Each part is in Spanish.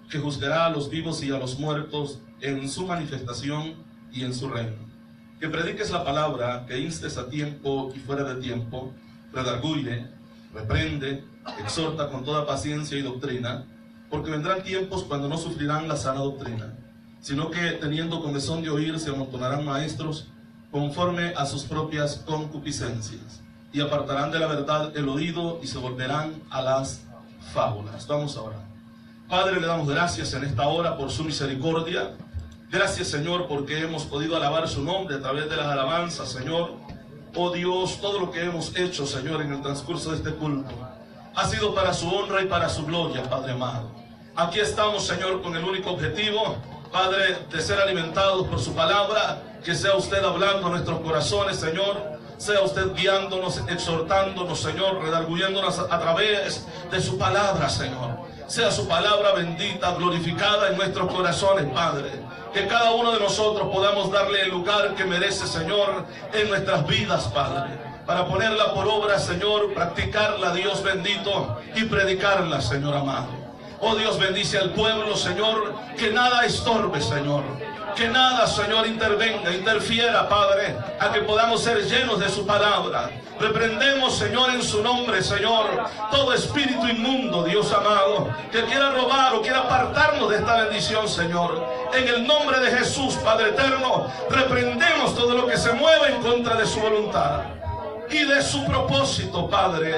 que juzgará a los vivos y a los muertos en su manifestación y en su reino. Que prediques la palabra, que instes a tiempo y fuera de tiempo, redarguye, reprende, exhorta con toda paciencia y doctrina, porque vendrán tiempos cuando no sufrirán la sana doctrina, sino que teniendo comezón de oír se amontonarán maestros conforme a sus propias concupiscencias, y apartarán de la verdad el oído y se volverán a las fábulas. Vamos a orar. Padre, le damos gracias en esta hora por su misericordia. Gracias, Señor, porque hemos podido alabar su nombre a través de las alabanzas, Señor. Oh Dios, todo lo que hemos hecho, Señor, en el transcurso de este culto ha sido para su honra y para su gloria, Padre amado. Aquí estamos, Señor, con el único objetivo, Padre, de ser alimentados por su palabra. Que sea usted hablando a nuestros corazones, Señor. Sea usted guiándonos, exhortándonos, Señor, redarguyéndonos a través de su palabra, Señor. Sea su palabra bendita, glorificada en nuestros corazones, Padre. Que cada uno de nosotros podamos darle el lugar que merece, Señor, en nuestras vidas, Padre. Para ponerla por obra, Señor, practicarla, Dios bendito, y predicarla, Señor amado. Oh Dios, bendice al pueblo, Señor, que nada estorbe, Señor. Que nada, Señor, intervenga, interfiera, Padre, a que podamos ser llenos de su palabra. Reprendemos, Señor, en su nombre, Señor, todo espíritu inmundo, Dios amado, que quiera robar o quiera apartarnos de esta bendición, Señor. En el nombre de Jesús, Padre eterno, reprendemos todo lo que se mueve en contra de su voluntad y de su propósito, Padre,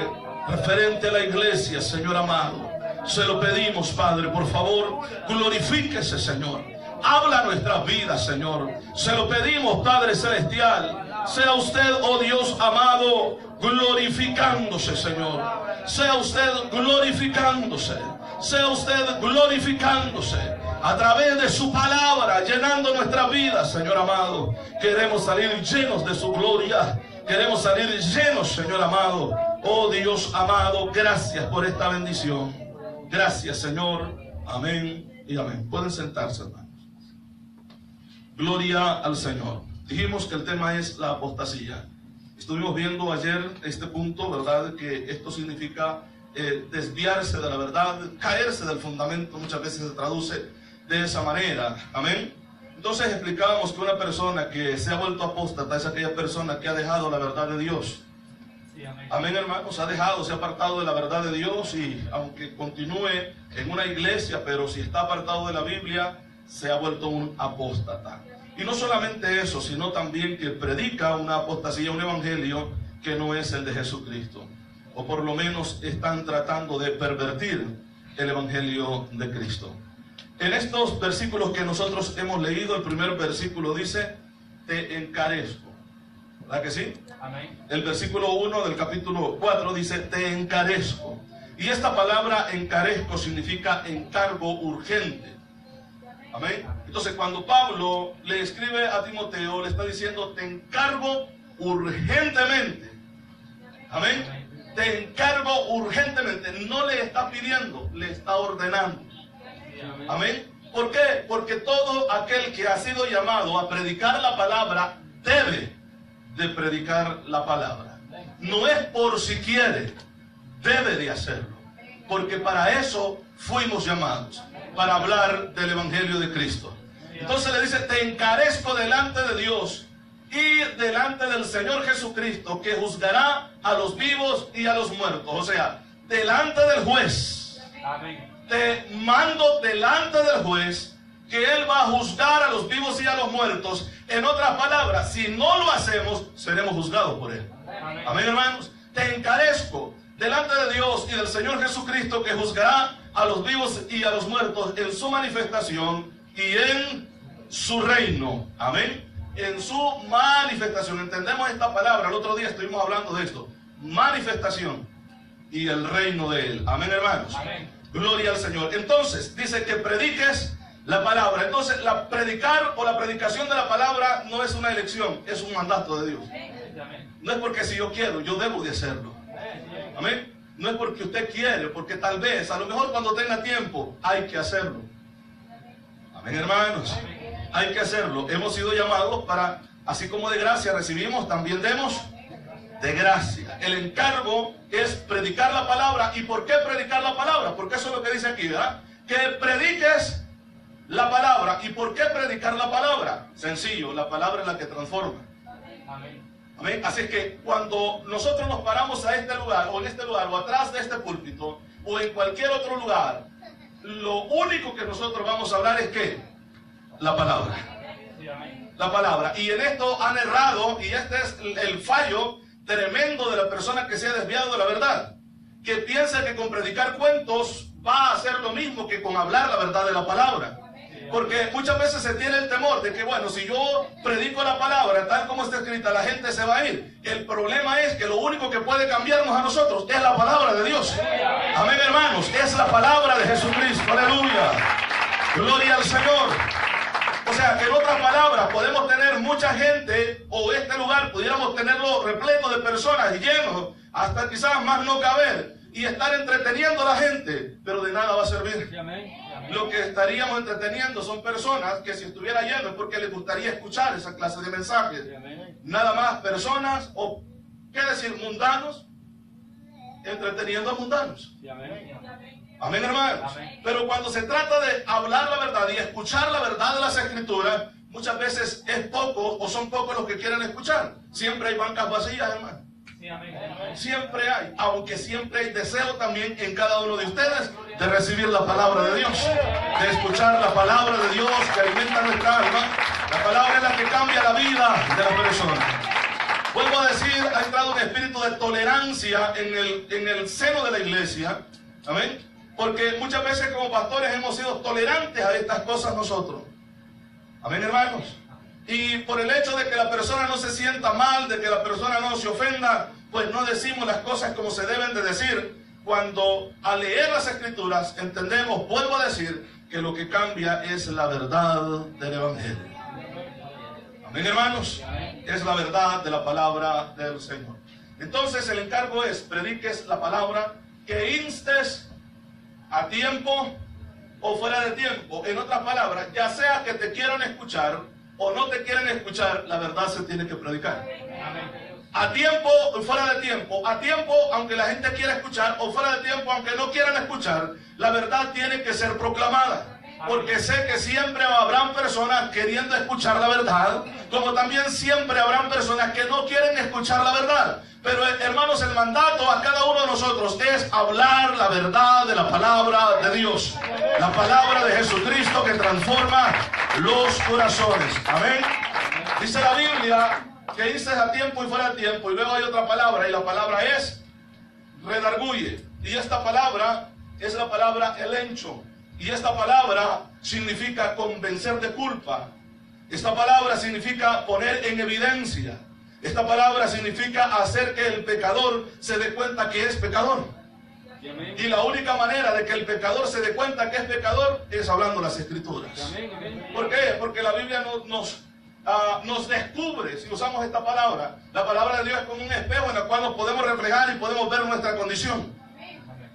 referente a la iglesia, Señor amado. Se lo pedimos, Padre, por favor, glorifíquese, Señor. Habla a nuestras vidas, Señor. Se lo pedimos, Padre celestial. Sea usted, oh Dios amado, glorificándose, Señor. Sea usted glorificándose. Sea usted glorificándose a través de su palabra, llenando nuestras vidas, Señor amado. Queremos salir llenos de su gloria. Queremos salir llenos, Señor amado. Oh Dios amado, gracias por esta bendición. Gracias, Señor. Amén y amén. Pueden sentarse, hermano. Gloria al Señor. Dijimos que el tema es la apostasía. Estuvimos viendo ayer este punto, ¿verdad? Que esto significa desviarse de la verdad, caerse del fundamento. Muchas veces se traduce de esa manera. Amén. Entonces explicábamos que una persona que se ha vuelto apóstata es aquella persona que ha dejado la verdad de Dios. Sí, amén. Amén, hermanos. Se ha apartado de la verdad de Dios, y aunque continúe en una iglesia, pero si está apartado de la Biblia, se ha vuelto un apóstata. Y no solamente eso, sino también que predica una apostasía, un evangelio que no es el de Jesucristo. O por lo menos están tratando de pervertir el evangelio de Cristo. En estos versículos que nosotros hemos leído, el primer versículo dice, te encarezco. ¿Verdad que sí? Amén. El versículo 1 del capítulo 4 dice, te encarezco. Y esta palabra encarezco significa encargo urgente. Amén. Entonces, cuando Pablo le escribe a Timoteo, le está diciendo, te encargo urgentemente. Amén. Te encargo urgentemente. No le está pidiendo, le está ordenando. Amén. ¿Por qué? Porque todo aquel que ha sido llamado a predicar la palabra debe de predicar la palabra. No es por si quiere, debe de hacerlo. Porque para eso fuimos llamados, para hablar del evangelio de Cristo. Entonces le dice, te encarezco delante de Dios y delante del Señor Jesucristo, que juzgará a los vivos y a los muertos. O sea, delante del juez. Amén. Te mando delante del juez, que Él va a juzgar a los vivos y a los muertos. En otras palabras, si no lo hacemos, seremos juzgados por Él. Amén, amén, hermanos. Te encarezco delante de Dios y del Señor Jesucristo, que juzgará a los vivos y a los muertos en su manifestación y en su reino. Amén. En su manifestación. Entendemos esta palabra. El otro día estuvimos hablando de esto. Manifestación y el reino de Él. Amén, hermanos. Amén. Gloria al Señor. Entonces, dice que prediques la palabra. Entonces, la predicar o la predicación de la palabra no es una elección, es un mandato de Dios. No es porque si yo quiero, yo debo de hacerlo. Amén. No es porque usted quiere, porque tal vez, a lo mejor cuando tenga tiempo, hay que hacerlo. Amén, hermanos. Hay que hacerlo. Hemos sido llamados para, así como de gracia recibimos, también demos de gracia. El encargo es predicar la palabra. ¿Y por qué predicar la palabra? Porque eso es lo que dice aquí, ¿verdad? Que prediques La palabra. ¿Y por qué predicar la palabra? Sencillo, la palabra es la que transforma. Amén. Amén. Así que cuando nosotros nos paramos a este lugar, o en este lugar, o atrás de este púlpito, o en cualquier otro lugar, lo único que nosotros vamos a hablar es ¿qué? La palabra. Sí, amén. La palabra. Y en esto han errado, y este es el fallo tremendo de la persona que se ha desviado de la verdad, que piensa que con predicar cuentos va a hacer lo mismo que con hablar la verdad de la palabra. Porque muchas veces se tiene el temor de que, bueno, si yo predico la palabra tal como está escrita, la gente se va a ir. El problema es que lo único que puede cambiarnos a nosotros es la palabra de Dios. Amén, hermanos. Es la palabra de Jesucristo. Aleluya. Gloria al Señor. O sea, que en otras palabras, podemos tener mucha gente, o este lugar pudiéramos tenerlo repleto de personas y lleno, hasta quizás más no caber, y estar entreteniendo a la gente, pero de nada va a servir. Sí, amén. Lo que estaríamos entreteniendo son personas que si estuviera lleno es porque les gustaría escuchar esa clase de mensajes. Sí, amén. Nada más personas, o qué decir, mundanos, entreteniendo a mundanos. Sí, amén. Amén, hermanos. Amén. Pero cuando se trata de hablar la verdad y escuchar la verdad de las Escrituras, muchas veces es poco o son pocos los que quieren escuchar. Siempre hay bancas vacías, hermano. Sí, amén. Amén. Siempre hay, aunque siempre hay deseo también en cada uno de ustedes de recibir la palabra de Dios, de escuchar la palabra de Dios que alimenta nuestra alma. La palabra es la que cambia la vida de la persona. Vuelvo a decir, ha entrado un espíritu de tolerancia en el seno de la iglesia. Amén. Porque muchas veces como pastores hemos sido tolerantes a estas cosas nosotros. Amén, hermanos. Y por el hecho de que la persona no se sienta mal, de que la persona no se ofenda, pues no decimos las cosas como se deben de decir. Cuando al leer las Escrituras entendemos, vuelvo a decir, que lo que cambia es la verdad del Evangelio. Amén, hermanos. Es la verdad de la palabra del Señor. Entonces el encargo es, prediques la palabra, que instes a tiempo o fuera de tiempo. En otras palabras, ya sea que te quieran escuchar o no te quieren escuchar, la verdad se tiene que predicar. A tiempo o fuera de tiempo. A tiempo, aunque la gente quiera escuchar, o fuera de tiempo, aunque no quieran escuchar, la verdad tiene que ser proclamada. Porque sé que siempre habrán personas queriendo escuchar la verdad, como también siempre habrán personas que no quieren escuchar la verdad. Pero hermanos, el mandato a cada uno de nosotros es hablar la verdad de la palabra de Dios. La palabra de Jesucristo que transforma los corazones. Amén. Dice la Biblia que dices a tiempo y fuera de tiempo. Y luego hay otra palabra, y la palabra es redarguye. Y esta palabra es la palabra elencho. Y esta palabra significa convencer de culpa. Esta palabra significa poner en evidencia. Esta palabra significa hacer que el pecador se dé cuenta que es pecador. Y la única manera de que el pecador se dé cuenta que es pecador es hablando las Escrituras. ¿Por qué? Porque la Biblia nos descubre, si usamos esta palabra. La palabra de Dios es como un espejo en el cual nos podemos reflejar y podemos ver nuestra condición.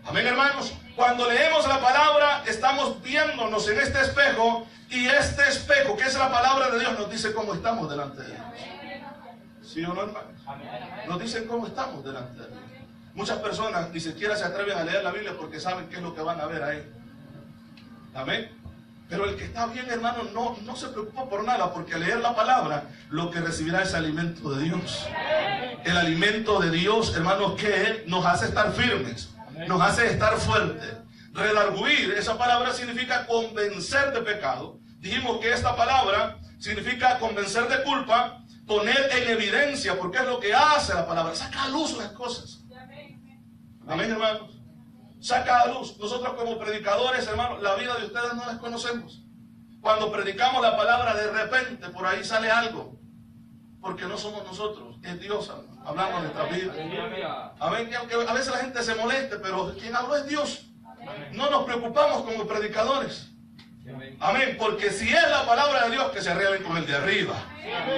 Amén, hermanos. Cuando leemos la palabra, estamos viéndonos en este espejo, y este espejo, que es la palabra de Dios, nos dice cómo estamos delante de Dios. ¿Sí o no, hermanos? Nos dicen cómo estamos delante de Dios. Muchas personas ni siquiera se atreven a leer la Biblia porque saben qué es lo que van a ver ahí. Amén. Pero el que está bien, hermano, no se preocupa por nada, porque al leer la palabra, lo que recibirá es alimento de Dios. El alimento de Dios, hermanos, que nos hace estar firmes, nos hace estar fuertes. Redarguir, esa palabra significa convencer de pecado. Dijimos que esta palabra significa convencer de culpa, poner en evidencia, porque es lo que hace la palabra, saca a luz las cosas. Amén, hermanos. Saca a luz. Nosotros como predicadores, hermanos, la vida de ustedes no las conocemos. Cuando predicamos la palabra, de repente por ahí sale algo, porque no somos nosotros, es Dios hablando de nuestra vida. Amén. Aunque a veces la gente se moleste, pero quien habló es Dios. No nos preocupamos como predicadores. Amén, porque si es la palabra de Dios, que se arreglen con el de arriba.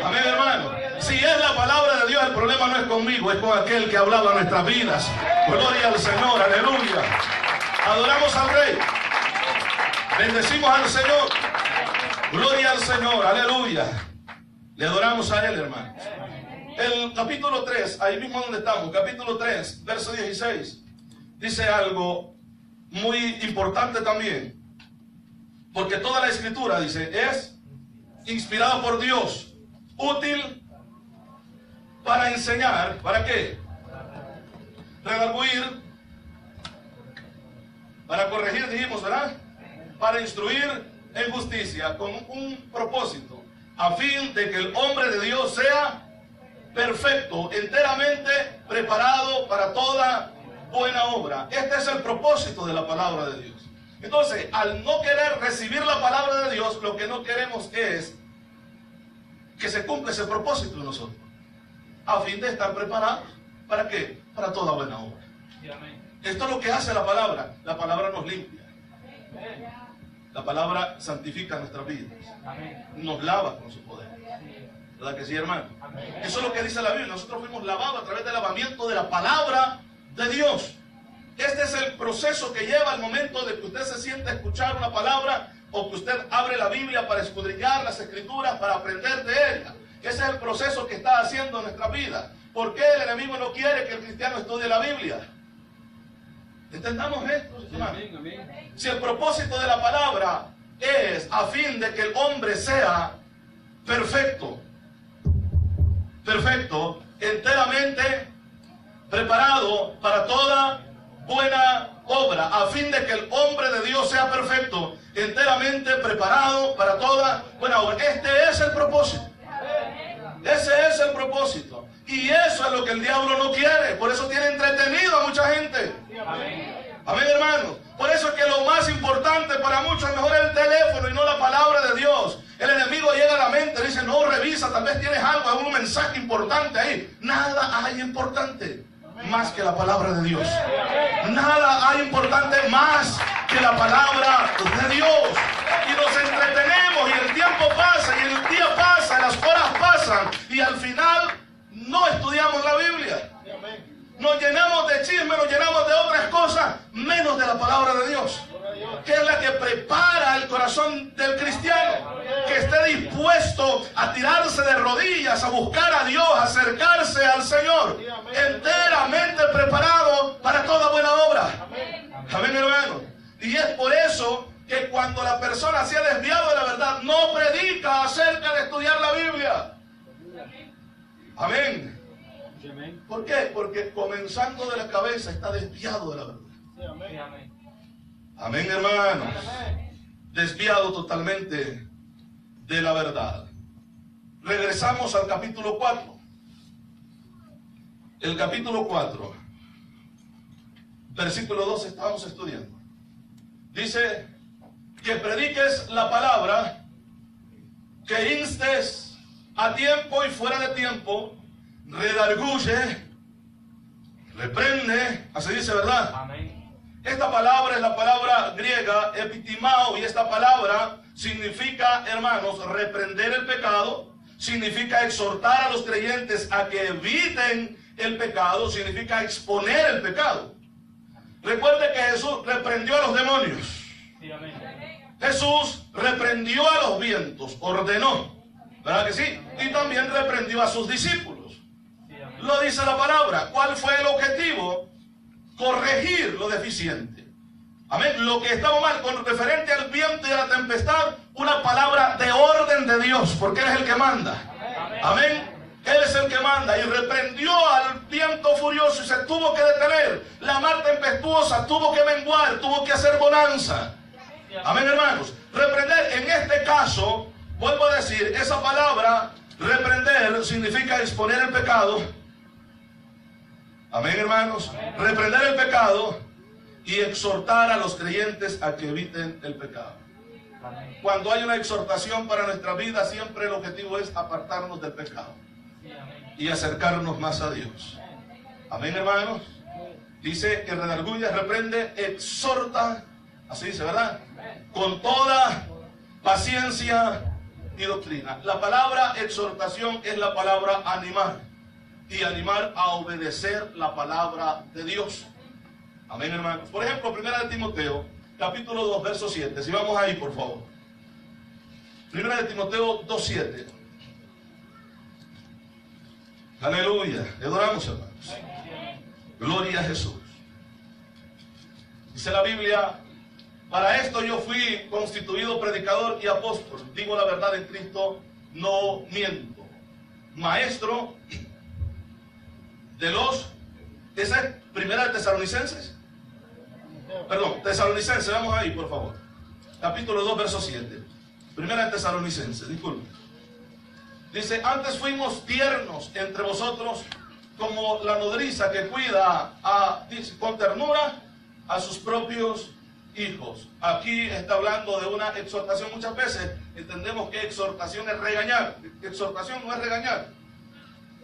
Amén, hermano. Si es la palabra de Dios, el problema no es conmigo, es con aquel que ha hablado a nuestras vidas. Gloria al Señor, aleluya. Adoramos al Rey. Bendecimos al Señor. Gloria al Señor, aleluya. Le adoramos a Él, hermano. El capítulo 3, ahí mismo donde estamos, capítulo 3, verso 16, dice algo muy importante también. Porque toda la escritura, dice, es inspirada por Dios, útil para enseñar, ¿para qué? Redarguir, para corregir, dijimos, ¿verdad? Para instruir en justicia, con un propósito, a fin de que el hombre de Dios sea perfecto, enteramente preparado para toda buena obra. Este es el propósito de la palabra de Dios. Entonces, al no querer recibir la palabra de Dios, lo que no queremos es que se cumpla ese propósito en nosotros, a fin de estar preparados. ¿Para qué? Para toda buena obra. Esto es lo que hace la palabra. La palabra nos limpia. La palabra santifica nuestras vidas. Nos lava con su poder. ¿Verdad que sí, hermano? Eso es lo que dice la Biblia. Nosotros fuimos lavados a través del lavamiento de la palabra de Dios. Este es el proceso que lleva al momento de que usted se sienta a escuchar una palabra o que usted abre la Biblia para escudriñar las escrituras, para aprender de ella. Ese es el proceso que está haciendo en nuestra vida. ¿Por qué el enemigo no quiere que el cristiano estudie la Biblia? ¿Entendamos esto, hermano? Si el propósito de la palabra es a fin de que el hombre sea perfecto, enteramente preparado para toda buena obra, a fin de que el hombre de Dios sea perfecto, enteramente preparado para toda buena obra. Este es el propósito. Ese es el propósito. Y eso es lo que el diablo no quiere. Por eso tiene entretenido a mucha gente. Amén, hermanos. Por eso es que lo más importante para muchos es mejor el teléfono y no la palabra de Dios. El enemigo llega a la mente y dice, no, revisa, tal vez tienes algo, algún mensaje importante ahí. Nada hay importante más que la palabra de Dios. Nada hay importante más que la palabra de Dios. Y nos entretenemos y el tiempo pasa y el día pasa, las horas pasan y al final no estudiamos la Biblia. Nos llenamos de chisme, nos llenamos de otras cosas, menos de la palabra de Dios, que es la que prepara el corazón del cristiano, que esté dispuesto a tirarse de rodillas, a buscar a Dios, a acercarse al Señor, enteramente preparado para toda buena obra. Amén, hermano. Y es por eso que cuando la persona se ha desviado de la verdad, no predica acerca de estudiar la Biblia. Amén. ¿Por qué? Porque comenzando de la cabeza está desviado de la verdad. Amén, hermanos. Desviado totalmente de la verdad. Regresamos al capítulo 4. El capítulo 4, versículo 2 estamos estudiando. Dice que prediques la palabra, que instes a tiempo y fuera de tiempo, redarguye, reprende, así dice, ¿verdad? Amén. Esta palabra es la palabra griega epitimao, y esta palabra significa, hermanos, reprender el pecado, significa exhortar a los creyentes a que eviten el pecado, significa exponer el pecado. Recuerde que Jesús reprendió a los demonios. Sí, amén. Jesús reprendió a los vientos, ordenó, ¿verdad que sí? Y también reprendió a sus discípulos. Lo dice la palabra. ¿Cuál fue el objetivo? Corregir lo deficiente. Amén. Lo que estaba mal con referente al viento y a la tempestad, una palabra de orden de Dios, porque Él es el que manda. Amén. Él es el que manda, y reprendió al viento furioso y se tuvo que detener. La mar tempestuosa tuvo que menguar, tuvo que hacer bonanza. Amén, hermanos. Reprender, en este caso, vuelvo a decir, esa palabra reprender significa exponer el pecado. Amén, hermanos. Reprender el pecado y exhortar a los creyentes a que eviten el pecado. Cuando hay una exhortación para nuestra vida, siempre el objetivo es apartarnos del pecado y acercarnos más a Dios. Amén, hermanos. Dice que redarguye, reprende, exhorta, así dice, ¿verdad? Con toda paciencia y doctrina. La palabra exhortación es la palabra animar, y animar a obedecer la palabra de Dios. Amén, hermanos. Por ejemplo, 1 de Timoteo, capítulo 2, verso 7. Si vamos ahí, por favor. 1 de Timoteo 2, 7. Aleluya. Le adoramos, hermanos. Gloria a Jesús. Dice la Biblia Para esto yo fui constituido predicador y apóstol. Digo la verdad en Cristo, no miento. Maestro de los... ¿Esa es primera de Tesalonicenses? Perdón, Tesalonicenses, vamos ahí, por favor. Capítulo 2, verso 7. Primera de Tesalonicenses, disculpe. Dice, antes fuimos tiernos entre vosotros como la nodriza que cuida con ternura a sus propios hijos. Aquí está hablando de una exhortación. Muchas veces entendemos que exhortación es regañar. Exhortación no es regañar.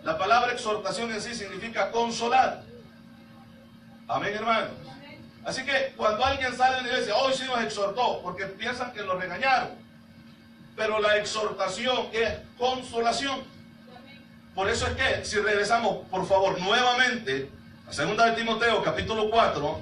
La palabra exhortación en sí significa consolar. Amén, hermanos. Así que cuando alguien sale de la iglesia, hoy sí nos exhortó, porque piensan que lo regañaron. Pero la exhortación es consolación. Por eso es que, si regresamos, por favor, nuevamente a 2 de Timoteo, capítulo 4,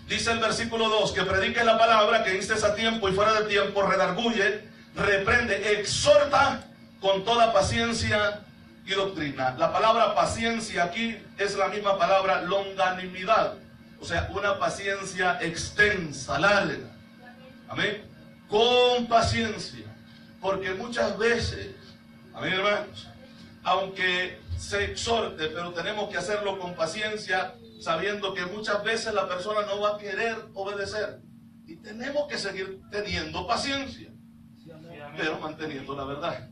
dice el versículo 2, que prediques la palabra, que instes a tiempo y fuera de tiempo, redarguye, reprende, exhorta con toda paciencia y doctrina. La palabra paciencia aquí es la misma palabra longanimidad. O sea, una paciencia extensa, larga. Amén. Con paciencia. Porque muchas veces, amén, hermanos, aunque se exhorte, pero tenemos que hacerlo con paciencia, sabiendo que muchas veces la persona no va a querer obedecer. Y tenemos que seguir teniendo paciencia, pero manteniendo la verdad.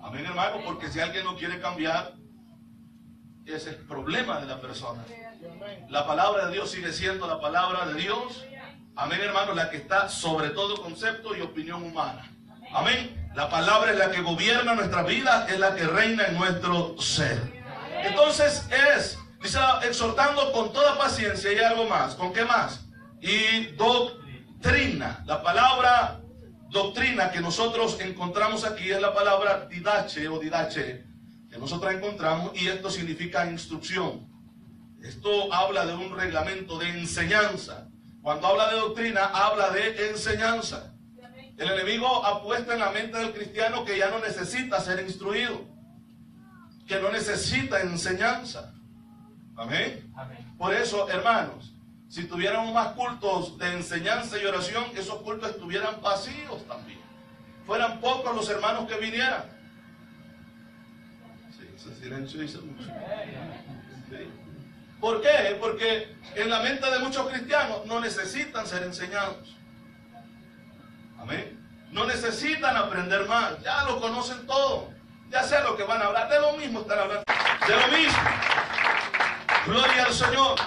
Amén, hermano, porque si alguien no quiere cambiar, ese es el problema de la persona. La palabra de Dios sigue siendo la palabra de Dios. Amén, hermano, la que está sobre todo concepto y opinión humana. Amén. La palabra es la que gobierna nuestra vida, es la que reina en nuestro ser. Entonces dice, exhortando con toda paciencia y algo más. ¿Con qué más? Y doctrina. La palabra doctrina que nosotros encontramos aquí es la palabra didache o didache, que nosotros encontramos, y esto significa instrucción. Esto habla de un reglamento de enseñanza. Cuando habla de doctrina, habla de enseñanza. El enemigo ha puesto en la mente del cristiano que ya no necesita ser instruido, que no necesita enseñanza. Amén. Amén. Por eso, hermanos, si tuviéramos más cultos de enseñanza y oración, esos cultos estuvieran vacíos también. Fueran pocos los hermanos que vinieran. Sí, ese silencio dice mucho. Sí. ¿Por qué? Porque en la mente de muchos cristianos no necesitan ser enseñados. Amén. No necesitan aprender más. Ya lo conocen todo. Ya sé lo que van a hablar. De lo mismo están hablando. De lo mismo. Gloria al Señor.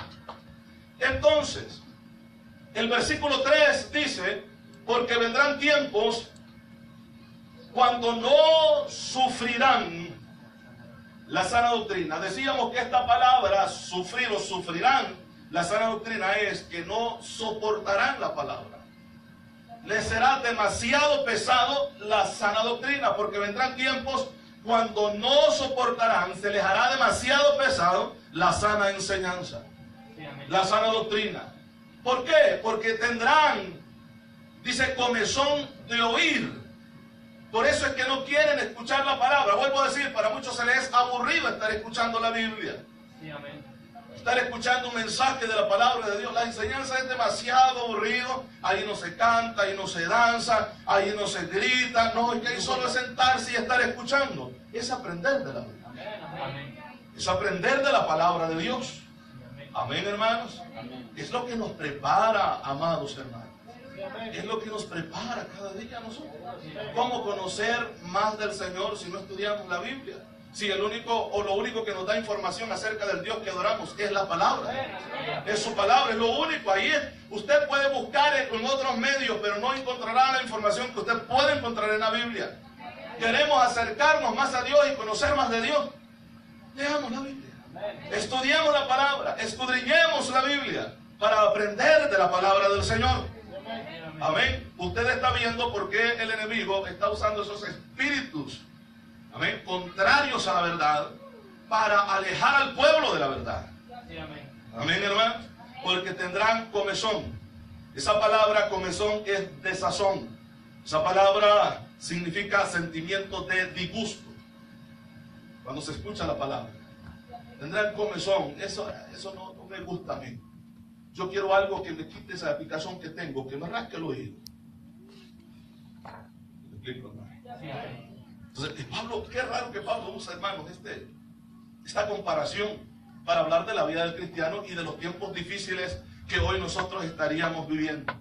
Entonces, el versículo 3 dice, porque vendrán tiempos cuando no sufrirán la sana doctrina. Decíamos que esta palabra, sufrir o sufrirán, la sana doctrina es que no soportarán la palabra. Les será demasiado pesado la sana doctrina, porque vendrán tiempos cuando no soportarán, se les hará demasiado pesado la sana enseñanza, la sana doctrina. ¿Por qué? Porque tendrán, dice, comezón de oír. Por eso es que no quieren escuchar la palabra. Vuelvo a decir, para muchos se les es aburrido estar escuchando la Biblia. Sí, amén. Estar escuchando un mensaje de la palabra de Dios. La enseñanza es demasiado aburrido. Ahí no se canta, ahí no se danza, ahí no se grita. No, es que ahí solo es sentarse y estar escuchando. Es aprender de la Biblia. Amén. Es aprender de la palabra de Dios. Amén, hermanos. Amén. Es lo que nos prepara, amados hermanos. Es lo que nos prepara cada día a nosotros. ¿Cómo conocer más del Señor si no estudiamos la Biblia? Si lo único que nos da información acerca del Dios que adoramos es la palabra. Es su palabra, es lo único. Ahí es. Usted puede buscar en otros medios, pero no encontrará la información que usted puede encontrar en la Biblia. Queremos acercarnos más a Dios y conocer más de Dios. Leamos la Biblia. Estudiemos la palabra. Escudriñemos la Biblia para aprender de la palabra del Señor. Amén. Usted está viendo por qué el enemigo está usando esos espíritus, amén, contrarios a la verdad, para alejar al pueblo de la verdad. Amén, hermanos. Porque tendrán comezón. Esa palabra comezón es desazón. Esa palabra significa sentimiento de disgusto. Cuando se escucha la palabra, tendrán comezón. Eso no me gusta a mí. yo quiero algo que me quite esa picazón que tengo, que me rasque el oído. ¿Me explico, hermano? Entonces, Pablo, qué raro que Pablo usa, hermanos, esta comparación para hablar de la vida del cristiano y de los tiempos difíciles que hoy nosotros estaríamos viviendo.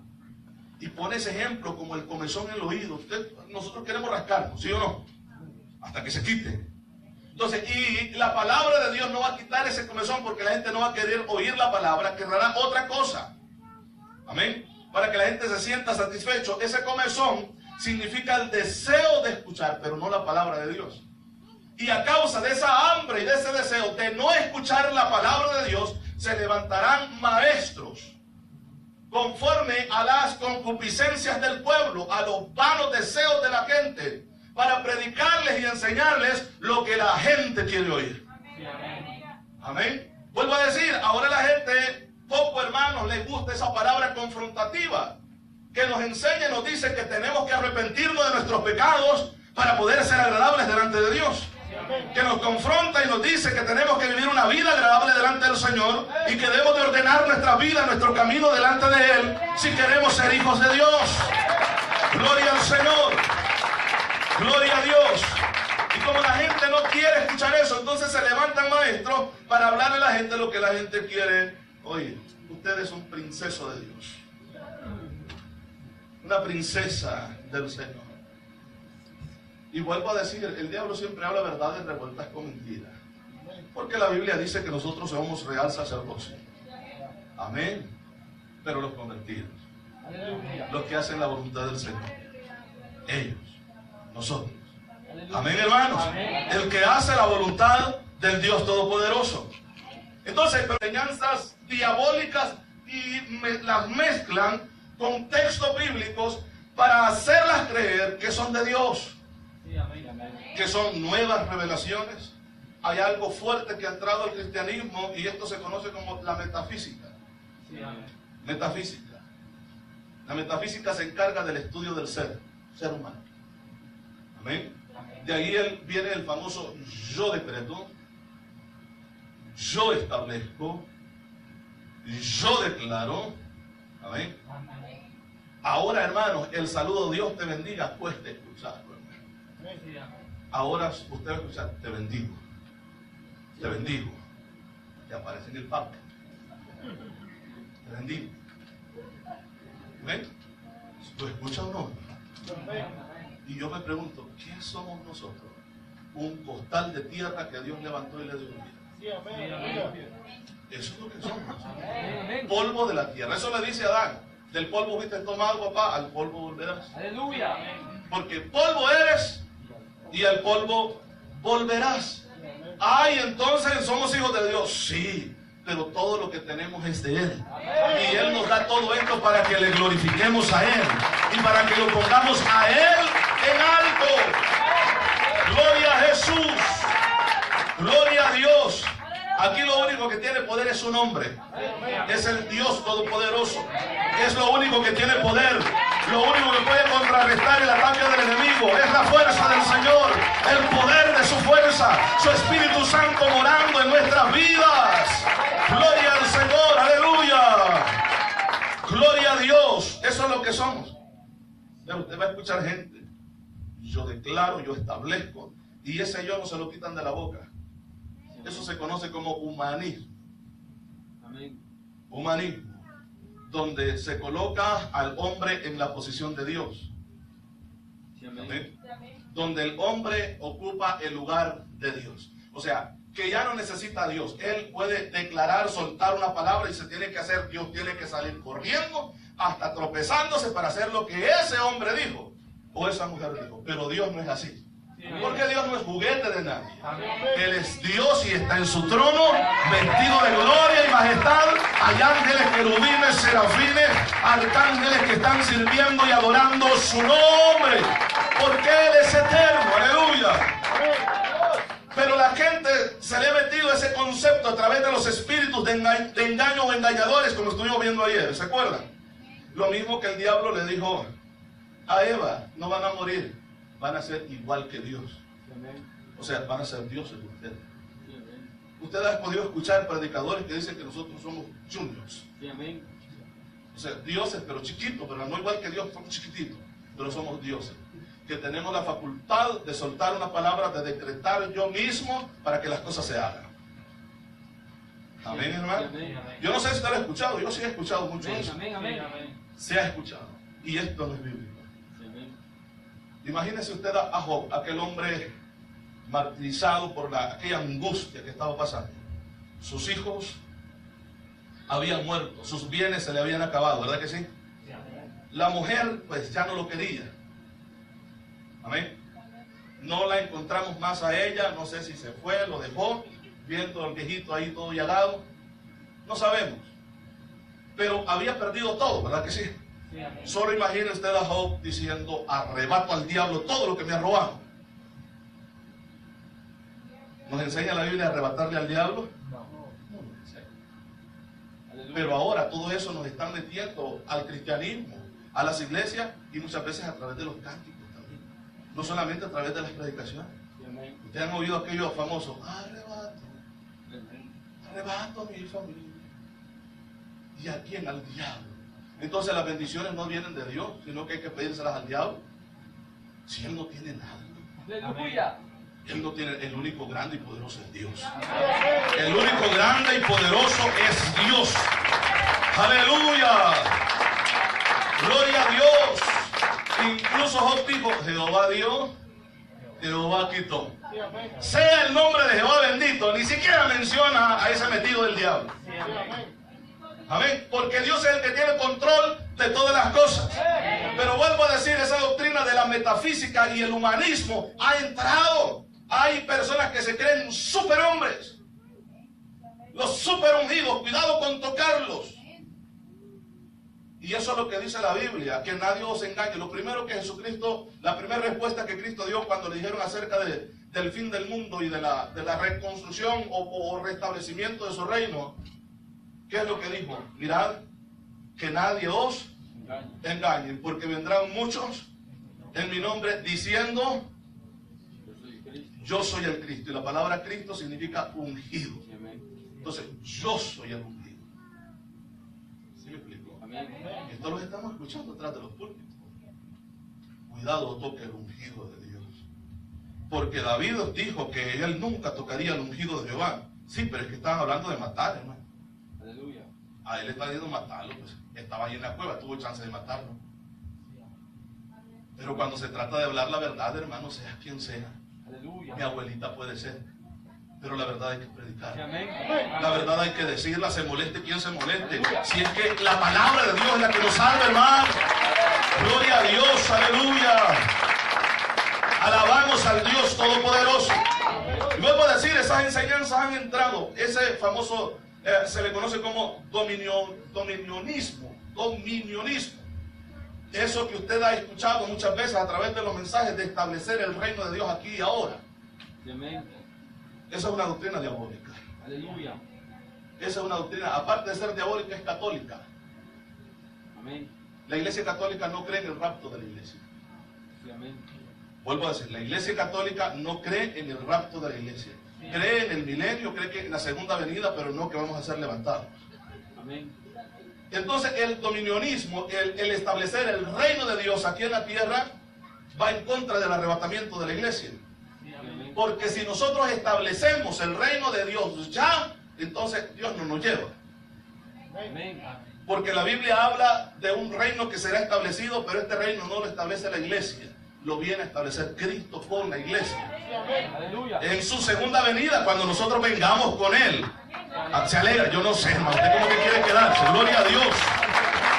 Y pone ese ejemplo como el comezón en el oído. Nosotros queremos rascarnos, ¿sí o no? Hasta que se quite. Entonces, y la palabra de Dios no va a quitar ese comezón, porque la gente no va a querer oír la palabra, querrá otra cosa. Amén. Para que la gente se sienta satisfecho. Ese comezón significa el deseo de escuchar, pero no la palabra de Dios. Y a causa de esa hambre y de ese deseo de no escuchar la palabra de Dios, se levantarán maestros conforme a las concupiscencias del pueblo, a los vanos deseos de la gente, para predicarles y enseñarles lo que la gente quiere oír. Amén. Vuelvo a decir, ahora la gente, poco hermanos, les gusta esa palabra confrontativa, que nos enseña y nos dice que tenemos que arrepentirnos de nuestros pecados para poder ser agradables delante de Dios. Que nos confronta y nos dice que tenemos que vivir una vida agradable delante del Señor y que debemos de ordenar nuestra vida, nuestro camino delante de Él si queremos ser hijos de Dios. Gloria al Señor. Gloria a Dios. Y como la gente no quiere escuchar eso, entonces se levantan maestros para hablarle a la gente lo que la gente quiere oír. Usted es un princeso de Dios, una princesa del Señor. Y vuelvo a decir, el diablo siempre habla verdades revueltas con mentiras. Porque la Biblia dice que nosotros somos real sacerdocio. Amén. Pero los convertidos, los que hacen la voluntad del Señor, ellos, nosotros. Amén, hermanos. El que hace la voluntad del Dios Todopoderoso. Entonces, enseñanzas diabólicas y las mezclan con textos bíblicos para hacerlas creer que son de Dios. Que son nuevas revelaciones. Hay algo fuerte que ha entrado al cristianismo y esto se conoce como la metafísica. Metafísica. La metafísica se encarga del estudio del ser humano. Amén. De ahí viene el famoso yo decreto, yo establezco, yo declaro. Amén. Ahora, hermanos, el saludo Dios te bendiga, cuesta escucharlo. Ahora usted va a escuchar, te bendigo, te bendigo. Te aparece en el Papa, te bendigo. ¿Ven? ¿Lo escucha o no? Y yo me pregunto, ¿qué somos nosotros? Un costal de tierra que Dios levantó y le dio vida. Eso es lo que somos. Polvo de la tierra. Eso le dice a Adán. Del polvo fuiste tomado, papá, al polvo volverás. Aleluya. Porque polvo eres y al polvo volverás. Ay, entonces somos hijos de Dios. Sí, pero todo lo que tenemos es de Él. Y Él nos da todo esto para que le glorifiquemos a Él y para que lo pongamos a Él en alto. Gloria a Jesús. Gloria a Dios. Aquí lo único que tiene poder es su nombre. Es el Dios Todopoderoso. Es lo único que tiene poder. Lo único que puede contrarrestar el ataque del enemigo es la fuerza del Señor, el poder de su fuerza, su Espíritu Santo morando en nuestras vidas. Gloria al Señor, aleluya. Gloria a Dios. Eso es lo que somos. Pero usted va a escuchar gente. Yo declaro, yo establezco. Y ese yo no se lo quitan de la boca. Eso se conoce como humanismo. Humanismo. Donde se coloca al hombre en la posición de Dios. Amén. Donde el hombre ocupa el lugar de Dios. O sea, que ya no necesita a Dios. Él puede declarar, soltar una palabra y se tiene que hacer. Dios tiene que salir corriendo, hasta tropezándose para hacer lo que ese hombre dijo o esa mujer dijo. Pero Dios no es así. Porque Dios no es juguete de nadie. Él es Dios y está en su trono, vestido de gloria y majestad. Hay ángeles, querubines, serafines, arcángeles que están sirviendo y adorando su nombre. Porque Él es eterno. Aleluya. Pero la gente se le ha metido ese concepto a través de los espíritus de engaño o engañadores, como estuvimos viendo ayer. ¿Se acuerdan? Lo mismo que el diablo le dijo a Eva: no van a morir. Van a ser igual que Dios. O sea, van a ser dioses ustedes. Usted ha podido escuchar predicadores que dicen que nosotros somos juniors. Sí, amén. O sea, dioses, pero chiquitos, pero no igual que Dios, somos chiquititos, pero somos dioses. Que tenemos la facultad de soltar una palabra, de decretar yo mismo para que las cosas se hagan. Amén, hermano. Amén. Yo no sé si usted lo ha escuchado, yo sí he escuchado mucho Amén, eso. amén, amén. Se ha escuchado. Y esto no es bíblico. Sí, amén. Imagínese usted a Job, aquel hombre martirizado por aquella angustia que estaba pasando. Sus hijos habían muerto, sus bienes se le habían acabado, ¿verdad que sí? La mujer pues ya no lo quería. Amén. No la encontramos más a ella, no sé si se fue, lo dejó, viendo al viejito ahí todo llagado. No sabemos. Pero había perdido todo, ¿verdad que sí? Solo imagine usted a Job diciendo, arrebato al diablo todo lo que me ha robado. ¿Nos enseña la Biblia a arrebatarle al diablo? No nos enseña. Pero ahora todo eso nos están metiendo al cristianismo, a las iglesias y muchas veces a través de los cánticos también. No solamente a través de las predicaciones. Ustedes han oído aquello famoso, arrebato a mi familia. ¿Y a quién? Al diablo. Entonces las bendiciones no vienen de Dios, sino que hay que pedírselas al diablo. Si Él no tiene nada. Aleluya. Él no tiene, el único grande y poderoso es Dios. El único grande y poderoso es Dios. Aleluya. Gloria a Dios. Incluso Job dijo, Jehová dio, Jehová quitó. Sea el nombre de Jehová bendito. Ni siquiera menciona a ese metido del diablo. Amén. Porque Dios es el que tiene control de todas las cosas. Pero vuelvo a decir, esa doctrina de la metafísica y el humanismo ha entrado. Hay personas que se creen superhombres. Los super ungidos. Cuidado con tocarlos. Y eso es lo que dice la Biblia, que nadie os engañe. Lo primero que Jesucristo, la primera respuesta que Cristo dio cuando le dijeron acerca del fin del mundo y de la reconstrucción o restablecimiento de su reino, ¿qué es lo que dijo? Mirad, que nadie os engañe, porque vendrán muchos en mi nombre diciendo, yo soy el Cristo. Y la palabra Cristo significa ungido. Entonces, yo soy el ungido. ¿Sí me explico? Esto lo estamos escuchando atrás de los púlpitos. Cuidado, toque el ungido de Dios. Porque David dijo que él nunca tocaría el ungido de Jehová. Sí, pero es que estaban hablando de matar, hermano. Aleluya. A él está diciendo matarlo, pues estaba ahí en la cueva, tuvo chance de matarlo. Pero cuando se trata de hablar la verdad, hermano, sea quien sea. Aleluya. Mi abuelita puede ser, pero la verdad hay que predicar. Amén. La verdad hay que decirla, se moleste quien se moleste. Si es que la palabra de Dios es la que nos salva, hermano. Gloria a Dios, aleluya. Alabamos al Dios Todopoderoso. Y vuelvo a decir, esas enseñanzas han entrado. Ese famoso, se le conoce como dominionismo. Eso que usted ha escuchado muchas veces a través de los mensajes de establecer el reino de Dios aquí y ahora. Amén. Esa es una doctrina diabólica. Aleluya. Esa es una doctrina, aparte de ser diabólica, es católica. Amén. La iglesia católica no cree en el rapto de la iglesia. Sí, amén. Vuelvo a decir, la iglesia católica no cree en el rapto de la iglesia. Cree en el milenio, cree que en la segunda venida, pero no que vamos a ser levantados. Amén. Entonces el dominionismo, el establecer el reino de Dios aquí en la tierra, va en contra del arrebatamiento de la iglesia. Porque si nosotros establecemos el reino de Dios ya, entonces Dios no nos lleva. Amén. Porque la Biblia habla de un reino que será establecido, pero este reino no lo establece la iglesia. Lo viene a establecer Cristo con la iglesia. Aleluya. En su segunda venida, cuando nosotros vengamos con Él. Se alegra, yo no sé, hermano, usted como que quiere quedarse. Gloria a Dios.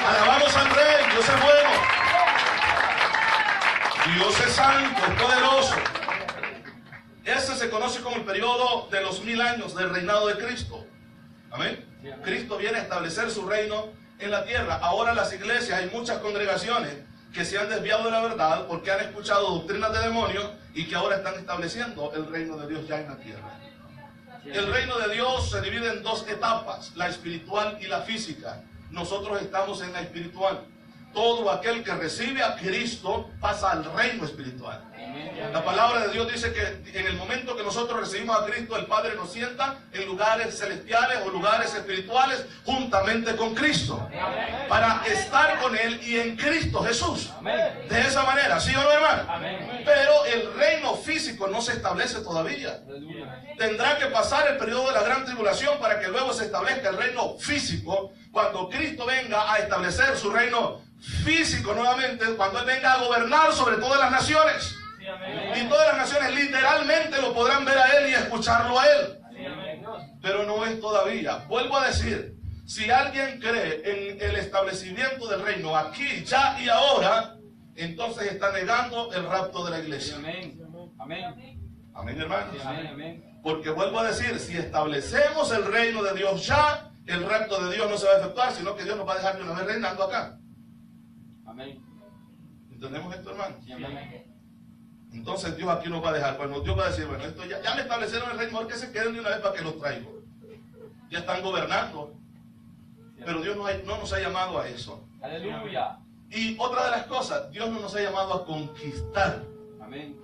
Alabamos al Rey, Dios es bueno. Dios es santo, es poderoso. Este se conoce como el periodo de los 1000 años del reinado de Cristo. Amén. Cristo viene a establecer su reino en la tierra. Ahora las iglesias, hay muchas congregaciones que se han desviado de la verdad porque han escuchado doctrinas de demonios y que ahora están estableciendo el reino de Dios ya en la tierra. El reino de Dios se divide en dos etapas, la espiritual y la física. Nosotros estamos en la espiritual. Todo aquel que recibe a Cristo pasa al reino espiritual. Amén. La palabra de Dios dice que en el momento que nosotros recibimos a Cristo, el Padre nos sienta en lugares celestiales o lugares espirituales juntamente con Cristo, para estar con Él y en Cristo Jesús. Amén. De esa manera, ¿sí o no, hermano? Amén. Pero el reino físico no se establece todavía. Aleluya. Tendrá que pasar el periodo de la gran tribulación para que luego se establezca el reino físico, cuando Cristo venga a establecer su reino físico nuevamente, cuando Él venga a gobernar sobre todas las naciones. Sí, amén. Y todas las naciones literalmente lo podrán ver a Él y escucharlo a Él. Sí, amén. Pero no es todavía. Vuelvo a decir, si alguien cree en el establecimiento del reino aquí, ya y ahora, entonces está negando el rapto de la Sí, iglesia. amén. Amén. Amén, hermanos. Sí, amén. Amén. Porque vuelvo a decir, si establecemos el reino de Dios ya, el rapto de Dios no se va a efectuar, sino que Dios nos va a dejar de una vez reinando acá. Amén. ¿Entendemos esto, hermano? Sí, amén. Entonces Dios aquí nos va a dejar. Bueno, Dios va a decir, bueno, esto ya me establecieron el reino, mejor que se queden de una vez para que los traigo. Ya están gobernando. Pero Dios no nos ha llamado a eso. Aleluya. Y otra de las cosas, Dios no nos ha llamado a conquistar. Amén.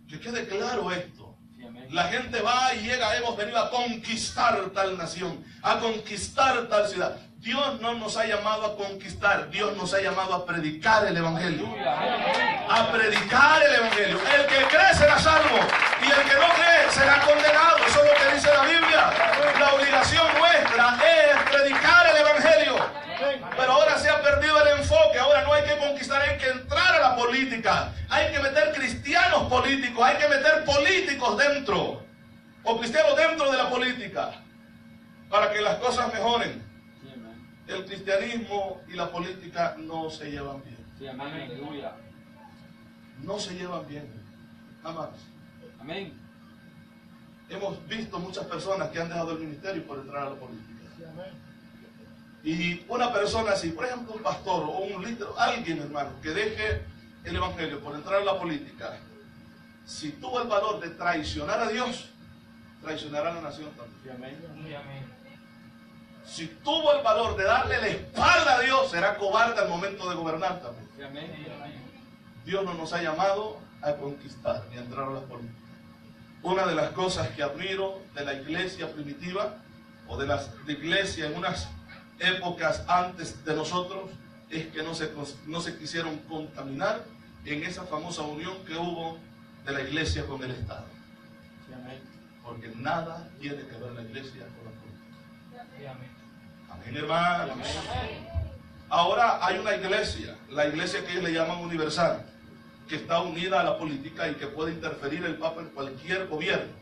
Que quede claro esto. Sí, amén. La gente va y llega, hemos venido a conquistar tal nación, a conquistar tal ciudad. Dios no nos ha llamado a conquistar, Dios nos ha llamado a predicar el Evangelio. Aleluya. Amén. A predicar el Evangelio. El que cree será salvo y el que no cree será condenado. Eso es lo que dice la Biblia. La obligación nuestra es predicar el Evangelio. Pero ahora se ha perdido el enfoque. Ahora no hay que conquistar, hay que entrar a la política. Hay que meter cristianos políticos, hay que meter políticos dentro, o cristianos dentro de la política, para que las cosas mejoren. Sí, amén. El cristianismo y la política no se llevan bien. Sí, amén. Aleluya. No se llevan bien. Jamás. Amén. Hemos visto muchas personas que han dejado el ministerio por entrar a la política. Y una persona así, por ejemplo un pastor o un líder, alguien, hermano, que deje el evangelio por entrar a la política, si tuvo el valor de traicionar a Dios, traicionará a la nación también. Sí, amén. Sí, amén. Si tuvo el valor de darle la espalda a Dios, será cobarde al momento de gobernar también. Sí, amén. Sí, amén. Dios no nos ha llamado a conquistar ni a entrar a la política. Una de las cosas que admiro de la iglesia primitiva, o de la iglesia en unas épocas antes de nosotros, es que no se quisieron contaminar en esa famosa unión que hubo de la iglesia con el Estado. Sí, amén. Porque nada tiene que ver la iglesia con la política. Sí, amén. Amén, hermanos. Ahora hay una iglesia, la iglesia que ellos le llaman universal, que está unida a la política y que puede interferir el Papa en cualquier gobierno.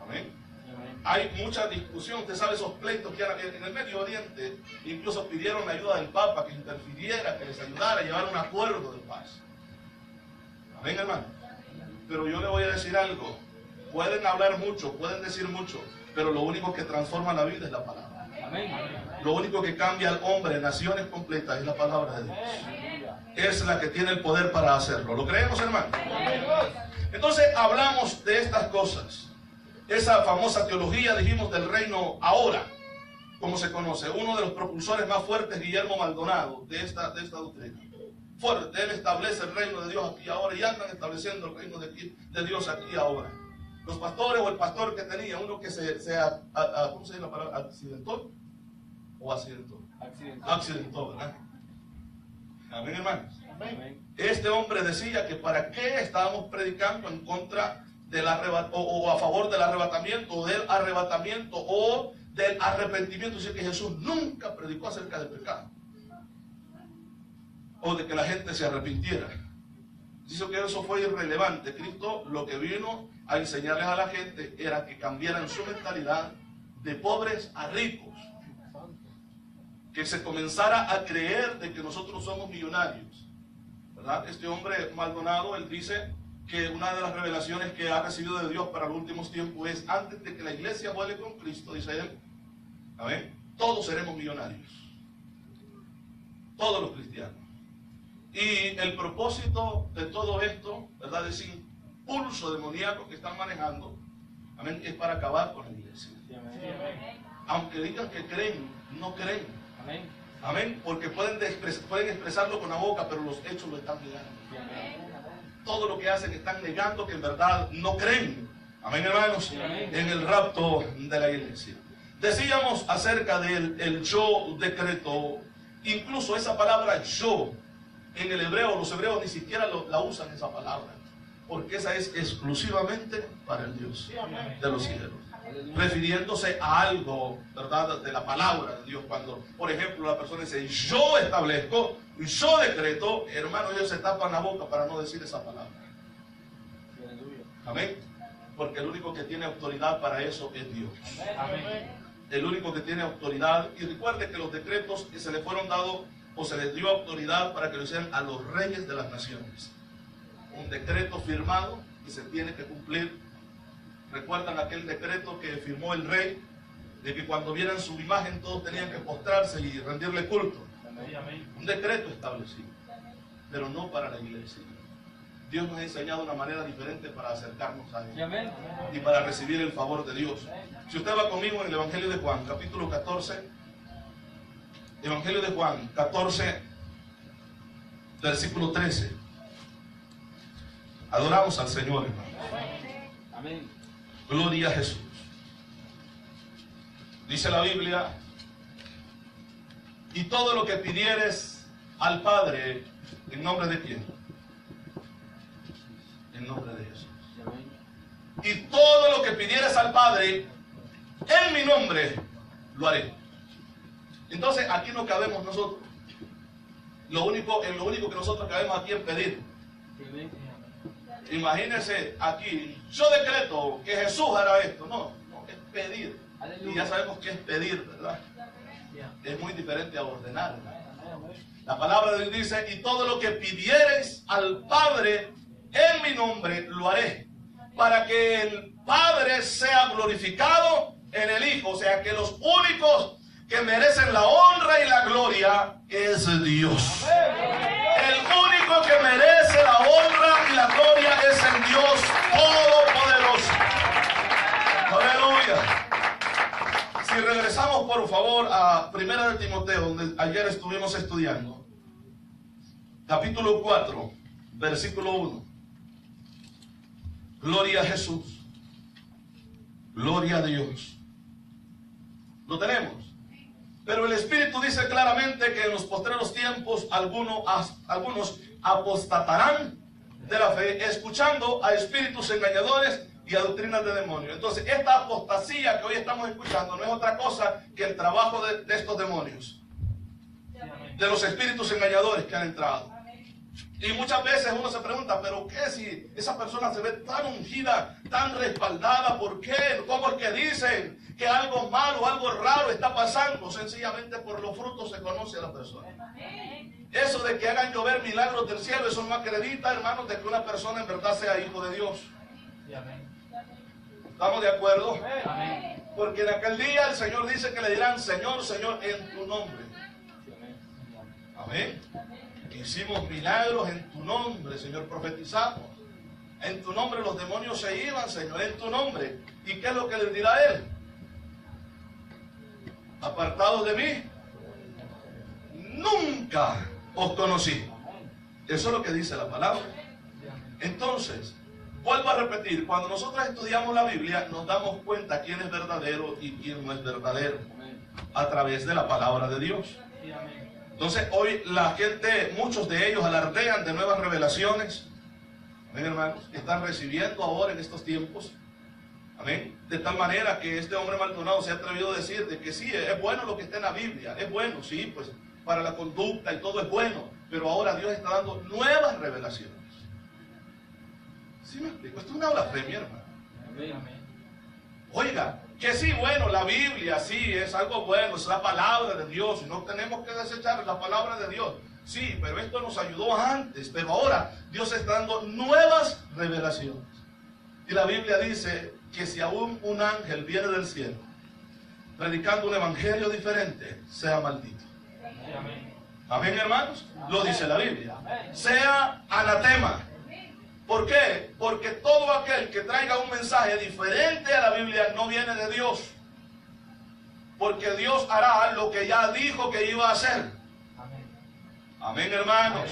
Amén. Sí, amén. Hay mucha discusión, usted sabe esos pleitos que hay en el Medio Oriente, incluso pidieron la ayuda del Papa, que interfiriera, que les ayudara a llevar un acuerdo de paz. Amén, hermano. Pero yo le voy a decir algo, pueden hablar mucho, pueden decir mucho, pero lo único que transforma la vida es la palabra. Amén. Lo único que cambia al hombre, naciones completas, es la palabra de Dios. Es la que tiene el poder para hacerlo. ¿Lo creemos, hermano? Entonces hablamos de estas cosas. Esa famosa teología, dijimos, del reino ahora, como se conoce. Uno de los propulsores más fuertes, Guillermo Maldonado, de esta doctrina. Fuerte, él establece el reino de Dios aquí ahora y andan estableciendo el reino de Dios aquí ahora. Los pastores o el pastor que tenía, uno que ¿cómo se dice la palabra? ¿Accidentó? ¿O accidentó? Accidentó, ¿verdad? Amén, hermanos. Amén. Este hombre decía que para qué estábamos predicando en contra del o a favor del arrebatamiento, o del arrebatamiento, o del arrepentimiento. Dice que Jesús nunca predicó acerca del pecado, o de que la gente se arrepintiera. Dice que eso fue irrelevante. Cristo lo que vino a enseñarles a la gente era que cambiaran su mentalidad de pobres a ricos. Que se comenzara a creer de que nosotros somos millonarios, ¿verdad? Este hombre Maldonado, él dice que una de las revelaciones que ha recibido de Dios para los últimos tiempos es: antes de que la iglesia vuele con Cristo, dice él, ¿amén?, todos seremos millonarios, todos los cristianos. Y el propósito de todo esto, ¿verdad?, ese impulso demoníaco que están manejando, ¿amén?, es para acabar con la iglesia. Sí, amén. Sí, amén. Aunque digan que creen, no creen. Amén. Amén. Porque pueden expresarlo con la boca, pero los hechos lo están negando. Todo lo que hacen están negando que en verdad no creen. Amén, hermanos. En el rapto de la iglesia. Decíamos acerca del yo decreto. Incluso esa palabra yo, en el hebreo, los hebreos ni siquiera la usan esa palabra. Porque esa es exclusivamente para el Dios de los cielos. Refiriéndose a algo, ¿verdad?, de la palabra de Dios. Cuando, por ejemplo, la persona dice, yo establezco, yo decreto, hermano, ellos se tapan la boca para no decir esa palabra. Amén. Porque el único que tiene autoridad para eso es Dios. Amén. El único que tiene autoridad. Y recuerde que los decretos que se le fueron dados, o se les dio autoridad para que lo hicieran a los reyes de las naciones. Un decreto firmado que se tiene que cumplir. ¿Recuerdan aquel decreto que firmó el rey? De que cuando vieran su imagen todos tenían que postrarse y rendirle culto. Un decreto establecido, pero no para la iglesia. Dios nos ha enseñado una manera diferente para acercarnos a Él y para recibir el favor de Dios. Si usted va conmigo en el Evangelio de Juan, capítulo 14, Evangelio de Juan, 14, versículo 13. Adoramos al Señor, hermano. Amén. Gloria a Jesús. Dice la Biblia, y todo lo que pidieres al Padre, ¿en nombre de quién? En nombre de Jesús. Y todo lo que pidieres al Padre, en mi nombre, lo haré. Entonces, aquí no cabemos nosotros. En lo único que nosotros cabemos aquí es pedir. Imagínense aquí, yo decreto que Jesús hará esto. No, es pedir. Y ya sabemos que es pedir, ¿verdad? Es muy diferente a ordenar. La palabra de Dios dice, y todo lo que pidiereis al Padre en mi nombre lo haré, para que el Padre sea glorificado en el Hijo. O sea, que los únicos que merecen la honra y la gloria es Dios. El único que merece la honra y la gloria es el Dios Todopoderoso. Aleluya. Si regresamos por favor a 1 de Timoteo, donde ayer estuvimos estudiando, capítulo 4, versículo 1. Gloria a Jesús. Gloria a Dios. Lo tenemos. Pero el Espíritu dice claramente que en los postreros tiempos algunos apostatarán de la fe, escuchando a espíritus engañadores y a doctrinas de demonios. Entonces, esta apostasía que hoy estamos escuchando no es otra cosa que el trabajo de estos demonios, de los espíritus engañadores que han entrado. Y muchas veces uno se pregunta, ¿pero qué si esa persona se ve tan ungida, tan respaldada? ¿Por qué? ¿Cómo es que dicen que algo malo, algo raro está pasando? Sencillamente por los frutos se conoce a la persona. Eso de que hagan llover milagros del cielo, eso no acredita, hermanos, de que una persona en verdad sea hijo de Dios. ¿Estamos de acuerdo? Porque en aquel día el Señor dice que le dirán, Señor, Señor, en tu nombre. Amén. Hicimos milagros en tu nombre, Señor, profetizamos. En tu nombre los demonios se iban, Señor, en tu nombre. ¿Y qué es lo que les dirá Él? Apartados de mí, nunca os conocí. Eso es lo que dice la palabra. Entonces, vuelvo a repetir, cuando nosotros estudiamos la Biblia, nos damos cuenta quién es verdadero y quién no es verdadero, a través de la palabra de Dios. Entonces hoy la gente, muchos de ellos alardean de nuevas revelaciones. Amén, hermanos, que están recibiendo ahora en estos tiempos. Amén. De tal manera que este hombre Maldonado se ha atrevido a decir de que sí, es bueno lo que está en la Biblia. Es bueno, sí, pues para la conducta y todo es bueno. Pero ahora Dios está dando nuevas revelaciones. ¿Sí me explico? Esto es una blasfemia, hermano. Oiga, que sí, bueno, la Biblia sí es algo bueno, es la palabra de Dios, y no tenemos que desechar la palabra de Dios. Sí, pero esto nos ayudó antes, pero ahora Dios está dando nuevas revelaciones. Y la Biblia dice que si aún un ángel viene del cielo predicando un evangelio diferente, sea maldito. Amén, hermanos. Lo dice la Biblia. Sea anatema. ¿Por qué? Porque todo aquel que traiga un mensaje diferente a la Biblia no viene de Dios. Porque Dios hará lo que ya dijo que iba a hacer. Amén, hermanos.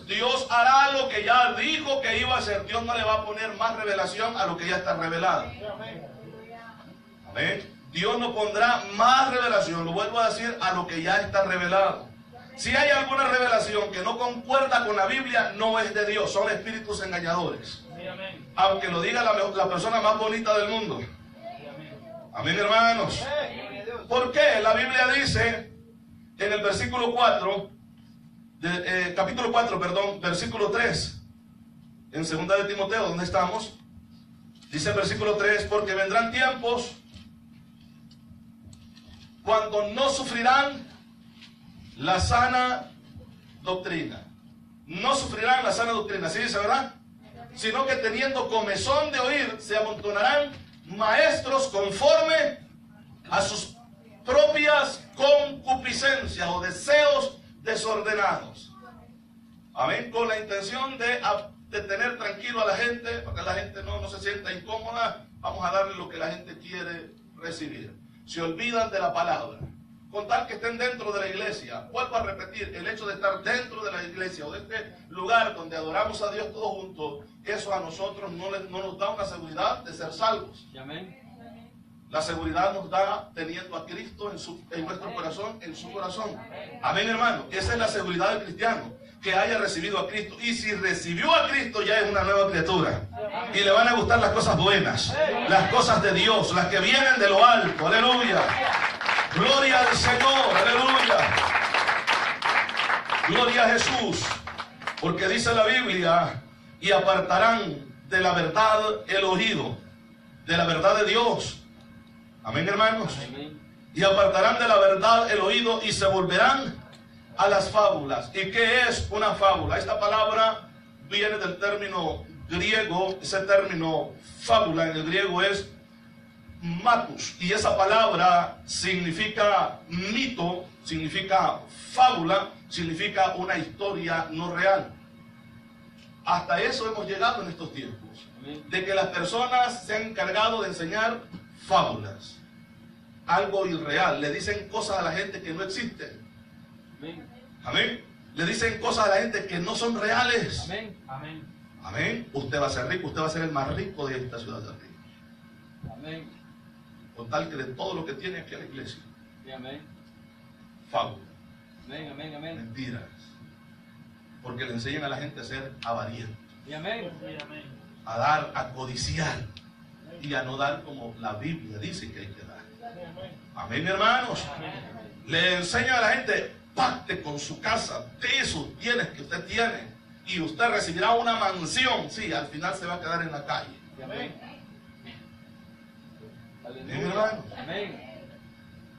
Dios hará lo que ya dijo que iba a hacer. Dios no le va a poner más revelación a lo que ya está revelado. Amén. Dios no pondrá más revelación, lo vuelvo a decir, a lo que ya está revelado. Si hay alguna revelación que no concuerda con la Biblia, no es de Dios, son espíritus engañadores. Aunque lo diga la persona más bonita del mundo. Amén, hermanos. ¿Por qué? La Biblia dice en el versículo 4, capítulo 4, perdón, versículo 3, en 2 de Timoteo, ¿dónde estamos? Dice el versículo 3, porque vendrán tiempos cuando no sufrirán la sana doctrina. No sufrirán la sana doctrina, ¿sí dice, verdad? Sino que teniendo comezón de oír, se amontonarán maestros conforme a sus propias concupiscencias o deseos desordenados. Amén. Con la intención de tener tranquilo a la gente, para que la gente no se sienta incómoda, vamos a darle lo que la gente quiere recibir. Se olvidan de la palabra. Con tal que estén dentro de la iglesia. Vuelvo a repetir, el hecho de estar dentro de la iglesia o de este lugar donde adoramos a Dios todos juntos, eso a nosotros no nos da una seguridad de ser salvos. Amén. La seguridad nos da teniendo a Cristo en nuestro corazón, en su corazón. Amén, hermano. Esa es la seguridad del cristiano, que haya recibido a Cristo. Y si recibió a Cristo, ya es una nueva criatura. Y le van a gustar las cosas buenas, las cosas de Dios, las que vienen de lo alto. Aleluya. Gloria al Señor. Aleluya. Gloria a Jesús. Porque dice la Biblia, y apartarán de la verdad el oído, de la verdad de Dios. Amén, hermanos. Amén. Y apartarán de la verdad el oído y se volverán a las fábulas. ¿Y qué es una fábula? Esta palabra viene del término griego. Ese término fábula en el griego es matus. Y esa palabra significa mito, significa fábula, significa una historia no real. Hasta eso hemos llegado en estos tiempos. De que las personas se han encargado de enseñar fábulas. Algo irreal. Le dicen cosas a la gente que no existen. Amén. Amén. Le dicen cosas a la gente que no son reales. Amén. Amén. Amén. Usted va a ser rico. Usted va a ser el más rico de esta ciudad de arriba. Amén. Con tal que de todo lo que tiene aquí en la iglesia. Sí, amén. Fábula. Amén, amén, amén. Mentiras. Porque le enseñan a la gente a ser avariento. Sí, amén. A dar, a codiciar. Y a no dar como la Biblia dice que hay que dar. Amén, hermanos. Le enseña a la gente, pacte con su casa de esos bienes que usted tiene y usted recibirá una mansión. Sí, al final se va a quedar en la calle. Amén. Amén, hermanos. Amén.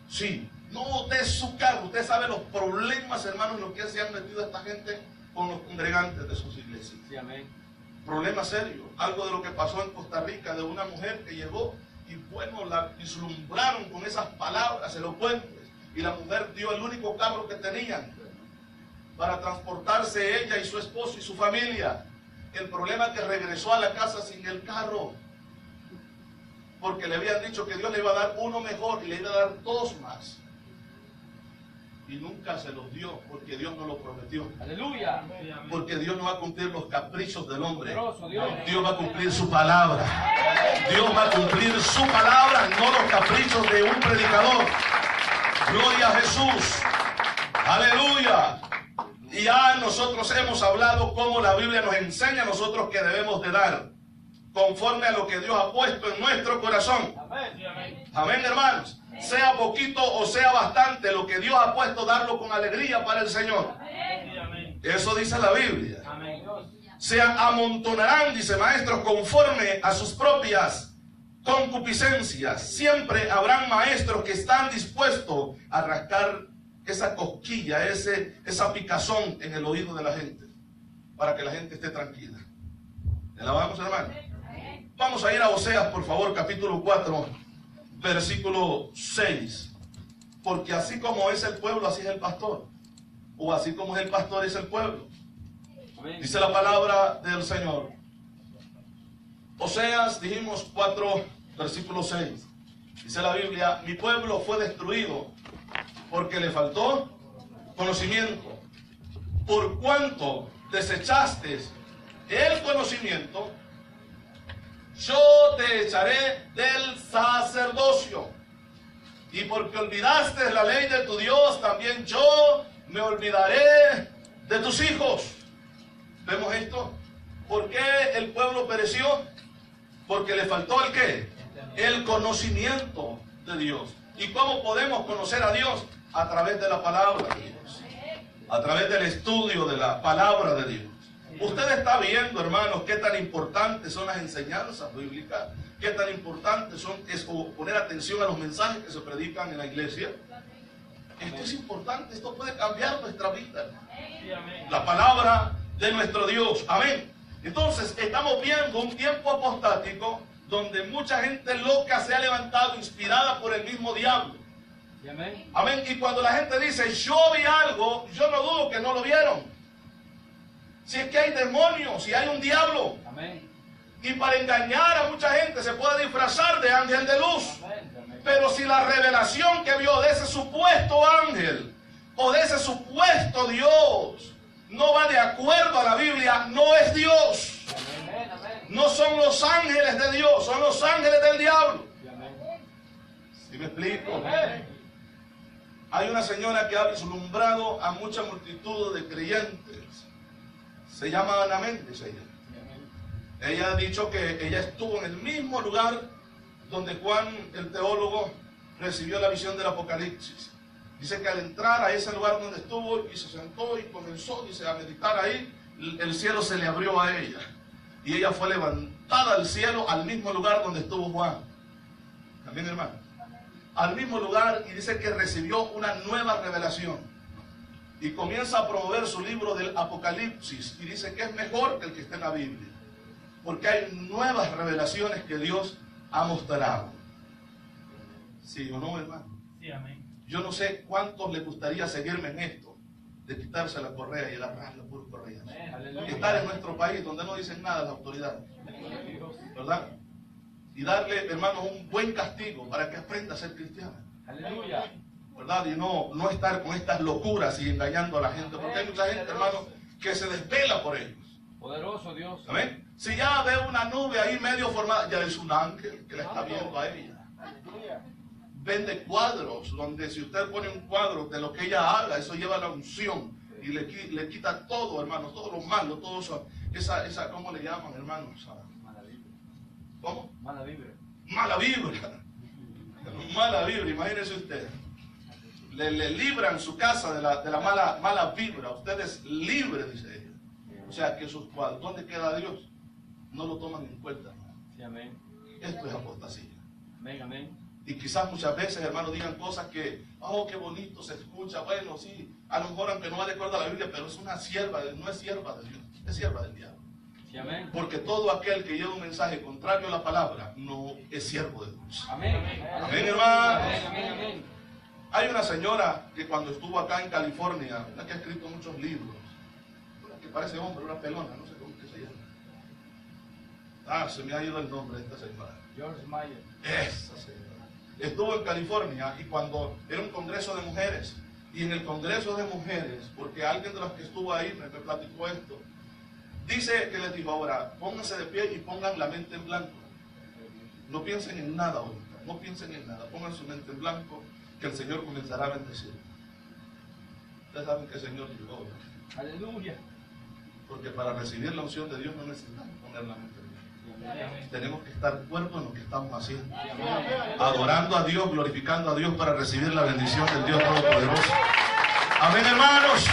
Sí, no de su cargo. Usted sabe los problemas, hermanos, en los que se han metido esta gente con los congregantes de sus iglesias. Sí, amén. Problema serio. Algo de lo que pasó en Costa Rica, de una mujer que llegó y bueno, la vislumbraron con esas palabras elocuentes. Y la mujer dio el único carro que tenían para transportarse ella y su esposo y su familia. El problema es que regresó a la casa sin el carro. Porque le habían dicho que Dios le iba a dar uno mejor y le iba a dar dos más. Y nunca se los dio porque Dios no lo prometió. Aleluya. Porque Dios no va a cumplir los caprichos del hombre. Dios. Dios va a cumplir su palabra. Dios va a cumplir su palabra, no los caprichos de un predicador. Gloria a Jesús. Aleluya. Y ya nosotros hemos hablado cómo la Biblia nos enseña a nosotros que debemos de dar conforme a lo que Dios ha puesto en nuestro corazón. Amén, hermanos. Sea poquito o sea bastante, lo que Dios ha puesto, darlo con alegría para el Señor. Eso dice la Biblia. Se amontonarán, dice maestros, conforme a sus propias concupiscencias. Siempre habrán maestros que están dispuestos a rascar esa cosquilla, esa picazón en el oído de la gente, para que la gente esté tranquila. ¿Le alabamos, hermano? Vamos a ir a Oseas, por favor, capítulo 4. Versículo 6. Porque así como es el pueblo, así es el pastor. O así como es el pastor, es el pueblo. Amén. Dice la palabra del Señor. Oseas, dijimos 4, versículo 6. Dice la Biblia, mi pueblo fue destruido porque le faltó conocimiento. Por cuanto desechaste el conocimiento, yo te echaré del sacerdocio. Y porque olvidaste la ley de tu Dios, también yo me olvidaré de tus hijos. ¿Vemos esto? ¿Por qué el pueblo pereció? Porque le faltó ¿el qué? El conocimiento de Dios. ¿Y cómo podemos conocer a Dios? A través de la palabra de Dios. A través del estudio de la palabra de Dios. Usted está viendo, hermanos, qué tan importantes son las enseñanzas bíblicas, qué tan importantes es poner atención a los mensajes que se predican en la iglesia. Esto es importante, esto puede cambiar nuestra vida. La palabra de nuestro Dios. Amén. Entonces, estamos viendo un tiempo apostático donde mucha gente loca se ha levantado inspirada por el mismo diablo. Amén. Amén. Y cuando la gente dice, yo vi algo, yo no dudo que no lo vieron. Si es que hay demonios, si hay un diablo. Amén. Y para engañar a mucha gente se puede disfrazar de ángel de luz. Amén. Pero si la revelación que vio de ese supuesto ángel o de ese supuesto Dios no va de acuerdo a la Biblia, no es Dios. Amén. Amén. No son los ángeles de Dios, son los ángeles del diablo. Amén. ¿Sí me explico? Amén. Hay una señora que ha vislumbrado a mucha multitud de creyentes. Se llama Ana Méndez ella. Ella ha dicho que ella estuvo en el mismo lugar donde Juan el teólogo recibió la visión del Apocalipsis. Dice que al entrar a ese lugar donde estuvo y se sentó y comenzó, dice, a meditar ahí, el cielo se le abrió a ella. Y ella fue levantada al cielo al mismo lugar donde estuvo Juan. También, hermano. Al mismo lugar, y dice que recibió una nueva revelación. Y comienza a promover su libro del Apocalipsis. Y dice que es mejor que el que está en la Biblia. Porque hay nuevas revelaciones que Dios ha mostrado. ¿Sí o no, hermano? Sí, amén. Yo no sé cuántos les gustaría seguirme en esto, de quitarse la correa y agarrarla por correa. Aleluya. Estar en nuestro país donde no dicen nada las autoridades, ¿verdad? Y darle, hermanos, un buen castigo para que aprenda a ser cristiano, Aleluya. ¿verdad? Y no estar con estas locuras y engañando a la gente, porque hay mucha gente, hermanos, que se desvela por ellos. Poderoso Dios. ¿Amén? Si ya ve una nube ahí medio formada, ya es un ángel que la está viendo a ella. Aleluya. Vende cuadros, donde si usted pone un cuadro de lo que ella haga, eso lleva la unción y le quita todo, hermanos, todo lo malo, todo eso, esa ¿cómo le llaman, hermanos? Mala vibra. ¿Cómo? Mala vibra. Mala vibra. Mala vibra, imagínese usted. Le libran su casa de la mala vibra. Usted es libre, dice ella. O sea que sus cuadros, ¿dónde queda Dios? No lo toman en cuenta. Sí, amén. Esto es apostasía. Amén, amén. Y quizás muchas veces, hermanos, digan cosas que, oh, qué bonito se escucha. Bueno, sí, a lo mejor aunque no va de acuerdo a la Biblia, pero es una sierva, no es sierva de Dios, es sierva del diablo. Sí, amén. Porque todo aquel que lleva un mensaje contrario a la palabra no es siervo de Dios. Amén. Amén, hermano. Amén, amén, amén. Hay una señora que cuando estuvo acá en California, una que ha escrito muchos libros, una que parece hombre, una pelona, no sé cómo que se llama. Ah, se me ha ido el nombre de esta señora. George Mayer. Esa señora. Estuvo en California y cuando era un congreso de mujeres, y en el congreso de mujeres, porque alguien de los que estuvo ahí me platicó esto, dice que les dijo, ahora, pónganse de pie y pongan la mente en blanco. No piensen en nada ahorita, no piensen en nada, pongan su mente en blanco, que el Señor comenzará a bendecir. Ustedes saben que el Señor llegó, ¿no? Aleluya. Porque para recibir la unción de Dios no necesitamos poner la mente en blanco. Amén. Tenemos que estar cuerdos en lo que estamos haciendo. Amén. Adorando a Dios, glorificando a Dios para recibir la bendición del Dios Todopoderoso. Amén, hermanos.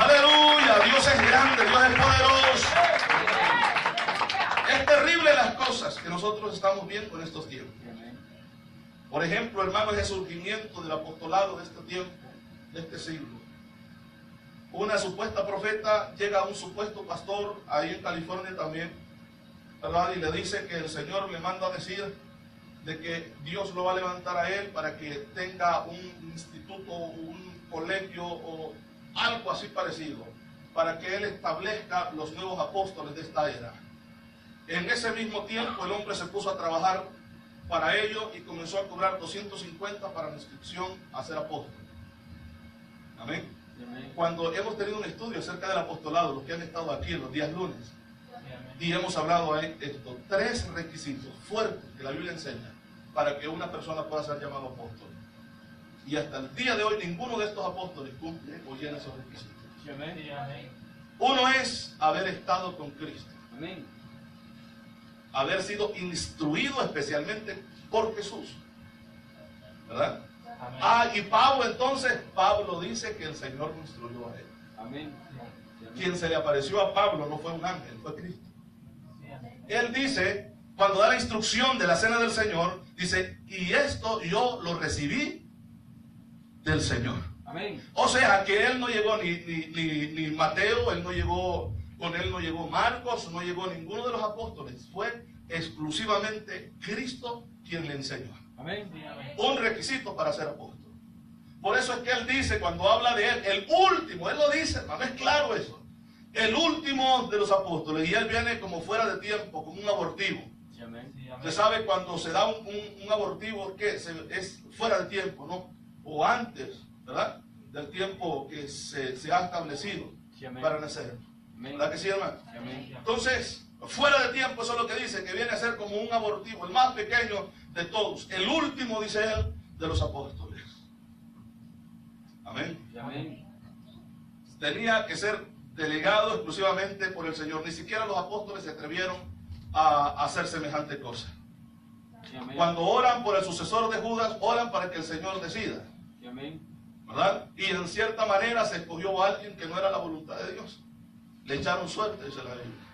Aleluya. Dios es grande, Dios es poderoso. Es terrible las cosas que nosotros estamos viendo en estos tiempos. Amén. Por ejemplo, hermanos, el surgimiento del apostolado de este tiempo, de este siglo. Una supuesta profeta llega a un supuesto pastor ahí en California también, ¿verdad? Y le dice que el Señor le manda a decir de que Dios lo va a levantar a él para que tenga un instituto, un colegio o algo así parecido, para que él establezca los nuevos apóstoles de esta era. En ese mismo tiempo el hombre se puso a trabajar para ello y comenzó a cobrar 250 para la inscripción a ser apóstol. Amén. Cuando hemos tenido un estudio acerca del apostolado, los que han estado aquí en los días lunes, y hemos hablado de esto, 3 requisitos fuertes que la Biblia enseña para que una persona pueda ser llamado apóstol. Y hasta el día de hoy ninguno de estos apóstoles cumple o llena esos requisitos. Uno es haber estado con Cristo. Amén. Haber sido instruido especialmente por Jesús. ¿Verdad? Amén. Y Pablo dice que el Señor lo instruyó a él. Amén. Quien se le apareció a Pablo no fue un ángel, fue Cristo. Sí, amén. Él dice, cuando da la instrucción de la cena del Señor, dice, y esto yo lo recibí del Señor. Amén. O sea, que él no llegó ni Mateo, con él no llegó Marcos, no llegó ninguno de los apóstoles. Fue exclusivamente Cristo quien le enseñó. Amén. Sí, amén. Un requisito para ser apóstol. Por eso es que él dice, cuando habla de él, el último, él lo dice, hermano, es claro eso. El último de los apóstoles, y él viene como fuera de tiempo, como un abortivo. Sí, amén. Sí, amén. Usted sabe cuando se da un abortivo que es fuera de tiempo, ¿no? O antes, ¿verdad? Del tiempo que se ha establecido Sí, amén. para nacer. Amén. ¿Verdad que sí, hermano? Sí, amén. Entonces, fuera de tiempo, eso es lo que dice, que viene a ser como un abortivo, el más pequeño de todos. El último, dice él, de los apóstoles. Amén. Sí, amén. Tenía que ser delegado exclusivamente por el Señor. Ni siquiera los apóstoles se atrevieron a hacer semejante cosa. Sí, amén. Cuando oran por el sucesor de Judas, oran para que el Señor decida. Sí, amén. ¿Verdad? Y en cierta manera se escogió a alguien que no era la voluntad de Dios. Le echaron suerte, dice la Biblia.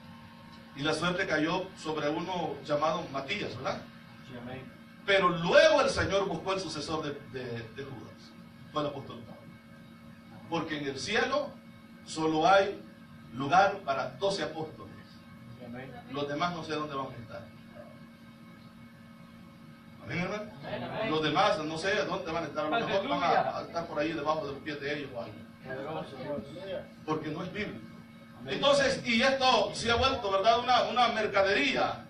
Y la suerte cayó sobre uno llamado Matías, ¿verdad? Sí, amén. Pero luego el Señor buscó el sucesor de Judas. Fue el apóstol Pablo. Porque en el cielo solo hay lugar para 12 apóstoles. Sí, amén. Los demás no sé dónde van a estar. ¿Amén, hermano? Amén, amén. Los demás no sé dónde van a estar. A lo mejor van a estar por ahí debajo de los pies de ellos o algo. Poderoso Dios. Porque no es bíblico. Amén. Entonces, y esto se ha vuelto, ¿verdad? Una mercadería.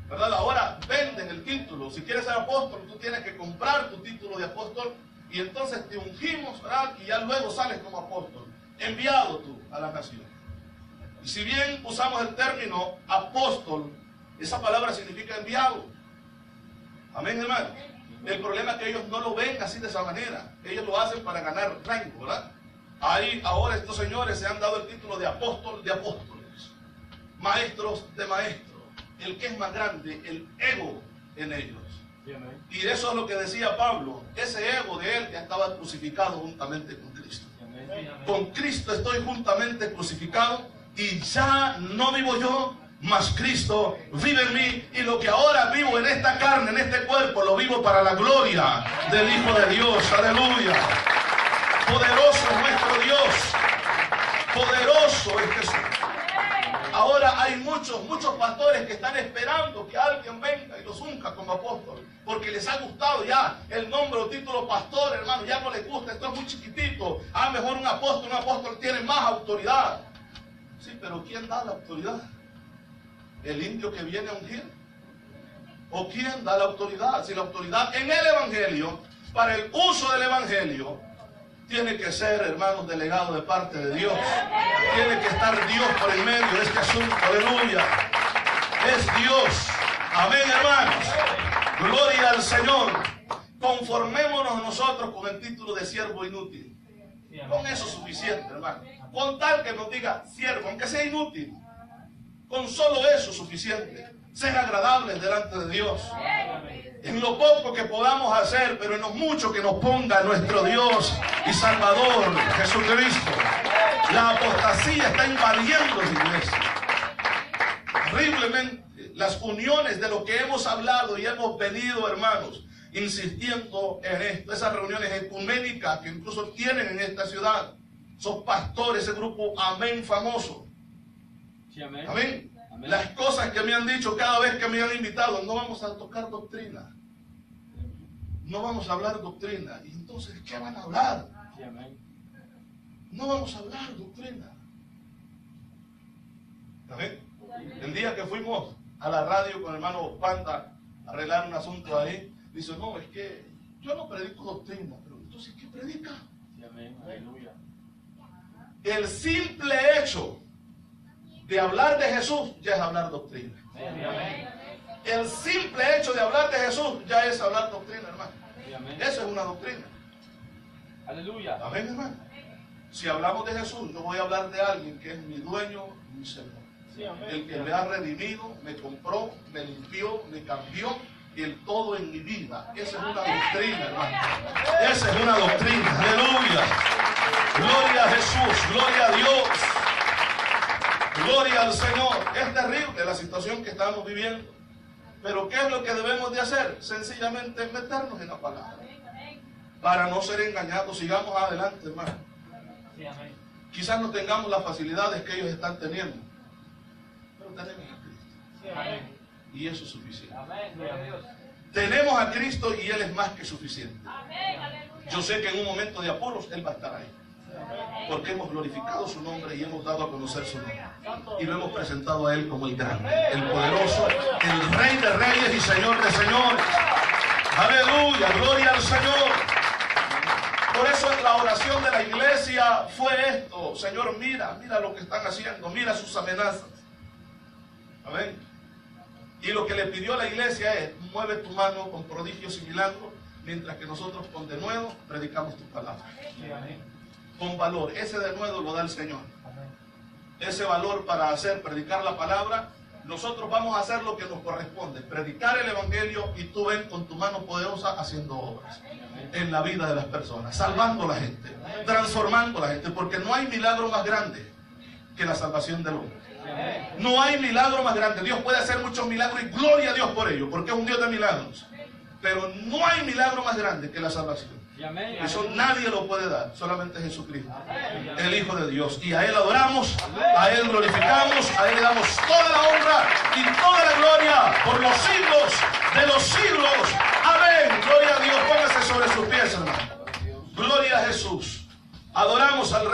¿Verdad? Ahora venden el título. Si quieres ser apóstol, tú tienes que comprar tu título de apóstol y entonces te ungimos, ¿verdad? Y ya luego sales como apóstol. Enviado tú a la nación. Y si bien usamos el término apóstol, esa palabra significa enviado. Amén, hermano. El problema es que ellos no lo ven así de esa manera. Ellos lo hacen para ganar rango, ¿verdad? Ahí ahora estos señores se han dado el título de apóstol de apóstoles, maestros de maestros. El que es más grande, el ego en ellos. Sí, amén. Y eso es lo que decía Pablo. Ese ego de él ya estaba crucificado juntamente con Cristo. Sí, amén. Sí, amén. Con Cristo estoy juntamente crucificado y ya no vivo yo, mas Cristo vive en mí, y lo que ahora vivo en esta carne, en este cuerpo, lo vivo para la gloria del Hijo de Dios. Aleluya. Poderoso es nuestro Dios. Poderoso es Jesús. Ahora hay muchos pastores que están esperando que alguien venga y los unja como apóstol, porque les ha gustado ya el nombre o título pastor, hermano, ya no les gusta, esto es muy chiquitito. Mejor un apóstol tiene más autoridad. Sí, pero ¿quién da la autoridad? ¿El indio que viene a ungir? ¿O quién da la autoridad? Si la autoridad en el evangelio, para el uso del evangelio, tiene que ser, hermanos, delegado de parte de Dios. Tiene que estar Dios por el medio de este asunto. Aleluya. Es Dios. Amén, hermanos. Gloria al Señor. Conformémonos nosotros con el título de siervo inútil. Sí, amén. Con eso es suficiente, hermano. Con tal que nos diga siervo, aunque sea inútil. Con solo eso es suficiente. Ser agradables delante de Dios. En lo poco que podamos hacer, pero en lo mucho que nos ponga nuestro Dios y Salvador Jesucristo. La apostasía está invadiendo la iglesia. Terriblemente, las uniones de lo que hemos hablado y hemos venido, hermanos, insistiendo en esto. Esas reuniones ecuménicas que incluso tienen en esta ciudad. Esos pastores, ese grupo amén famoso. Sí, amén. Amén. Amén. Las cosas que me han dicho cada vez que me han invitado, no vamos a tocar doctrina. No vamos a hablar doctrina. ¿Y entonces qué van a hablar? Sí, amén. No vamos a hablar doctrina. ¿Amén? El día que fuimos a la radio con el hermano Panda, arreglar un asunto ahí. Dice, no, es que yo no predico doctrina, pero entonces, ¿qué predica? Sí, amén. Aleluya. El simple hecho de hablar de Jesús ya es hablar doctrina. Sí, amén. El simple hecho de hablar de Jesús ya es hablar doctrina, hermano. Sí, amén. Eso es una doctrina. Aleluya. Amén, hermano. Si hablamos de Jesús, yo voy a hablar de alguien que es mi dueño, mi Señor. Sí, amén. El que me ha redimido, me compró, me limpió, me cambió, y el todo en mi vida. Esa es una doctrina, hermano. Esa es una doctrina. Aleluya. Gloria a Jesús, gloria a Dios. Gloria al Señor. Es terrible la situación que estamos viviendo. Pero ¿qué es lo que debemos de hacer? Sencillamente meternos en la palabra. Para no ser engañados. Sigamos adelante, hermano. Sí, amén. Quizás no tengamos las facilidades que ellos están teniendo. Pero tenemos a Cristo. Sí, amén. Y eso es suficiente. Amén. Gloria a Dios. Tenemos a Cristo y Él es más que suficiente. Yo sé que en un momento de apuros Él va a estar ahí. Porque hemos glorificado su nombre y hemos dado a conocer su nombre. Y lo hemos presentado a Él como el grande, el poderoso, el Rey de reyes y Señor de señores. Aleluya, gloria al Señor. Por eso la oración de la iglesia fue esto. Señor, mira lo que están haciendo, mira sus amenazas. Amén. Y lo que le pidió a la iglesia es, mueve tu mano con prodigios y milagros, mientras que nosotros con denuedo predicamos tu palabra. Sí, amén. Con valor, ese denuedo lo da el Señor. Amén. Ese valor para predicar la palabra, nosotros vamos a hacer lo que nos corresponde, predicar el evangelio, y tú ven con tu mano poderosa haciendo obras en la vida de las personas, salvando a la gente, transformando a la gente, porque no hay milagro más grande que la salvación del hombre. No hay milagro más grande. Dios puede hacer muchos milagros y gloria a Dios por ello, porque es un Dios de milagros. Pero no hay milagro más grande que la salvación. Sí, amén. Eso nadie lo puede dar, solamente Jesucristo, el Hijo de Dios. Y a Él adoramos, a Él glorificamos, a Él le damos toda la honra y toda la gloria por los siglos de los siglos. Amén. Gloria a Dios. Póngase sobre sus pies, hermano. Gloria a Jesús. Adoramos al Rey.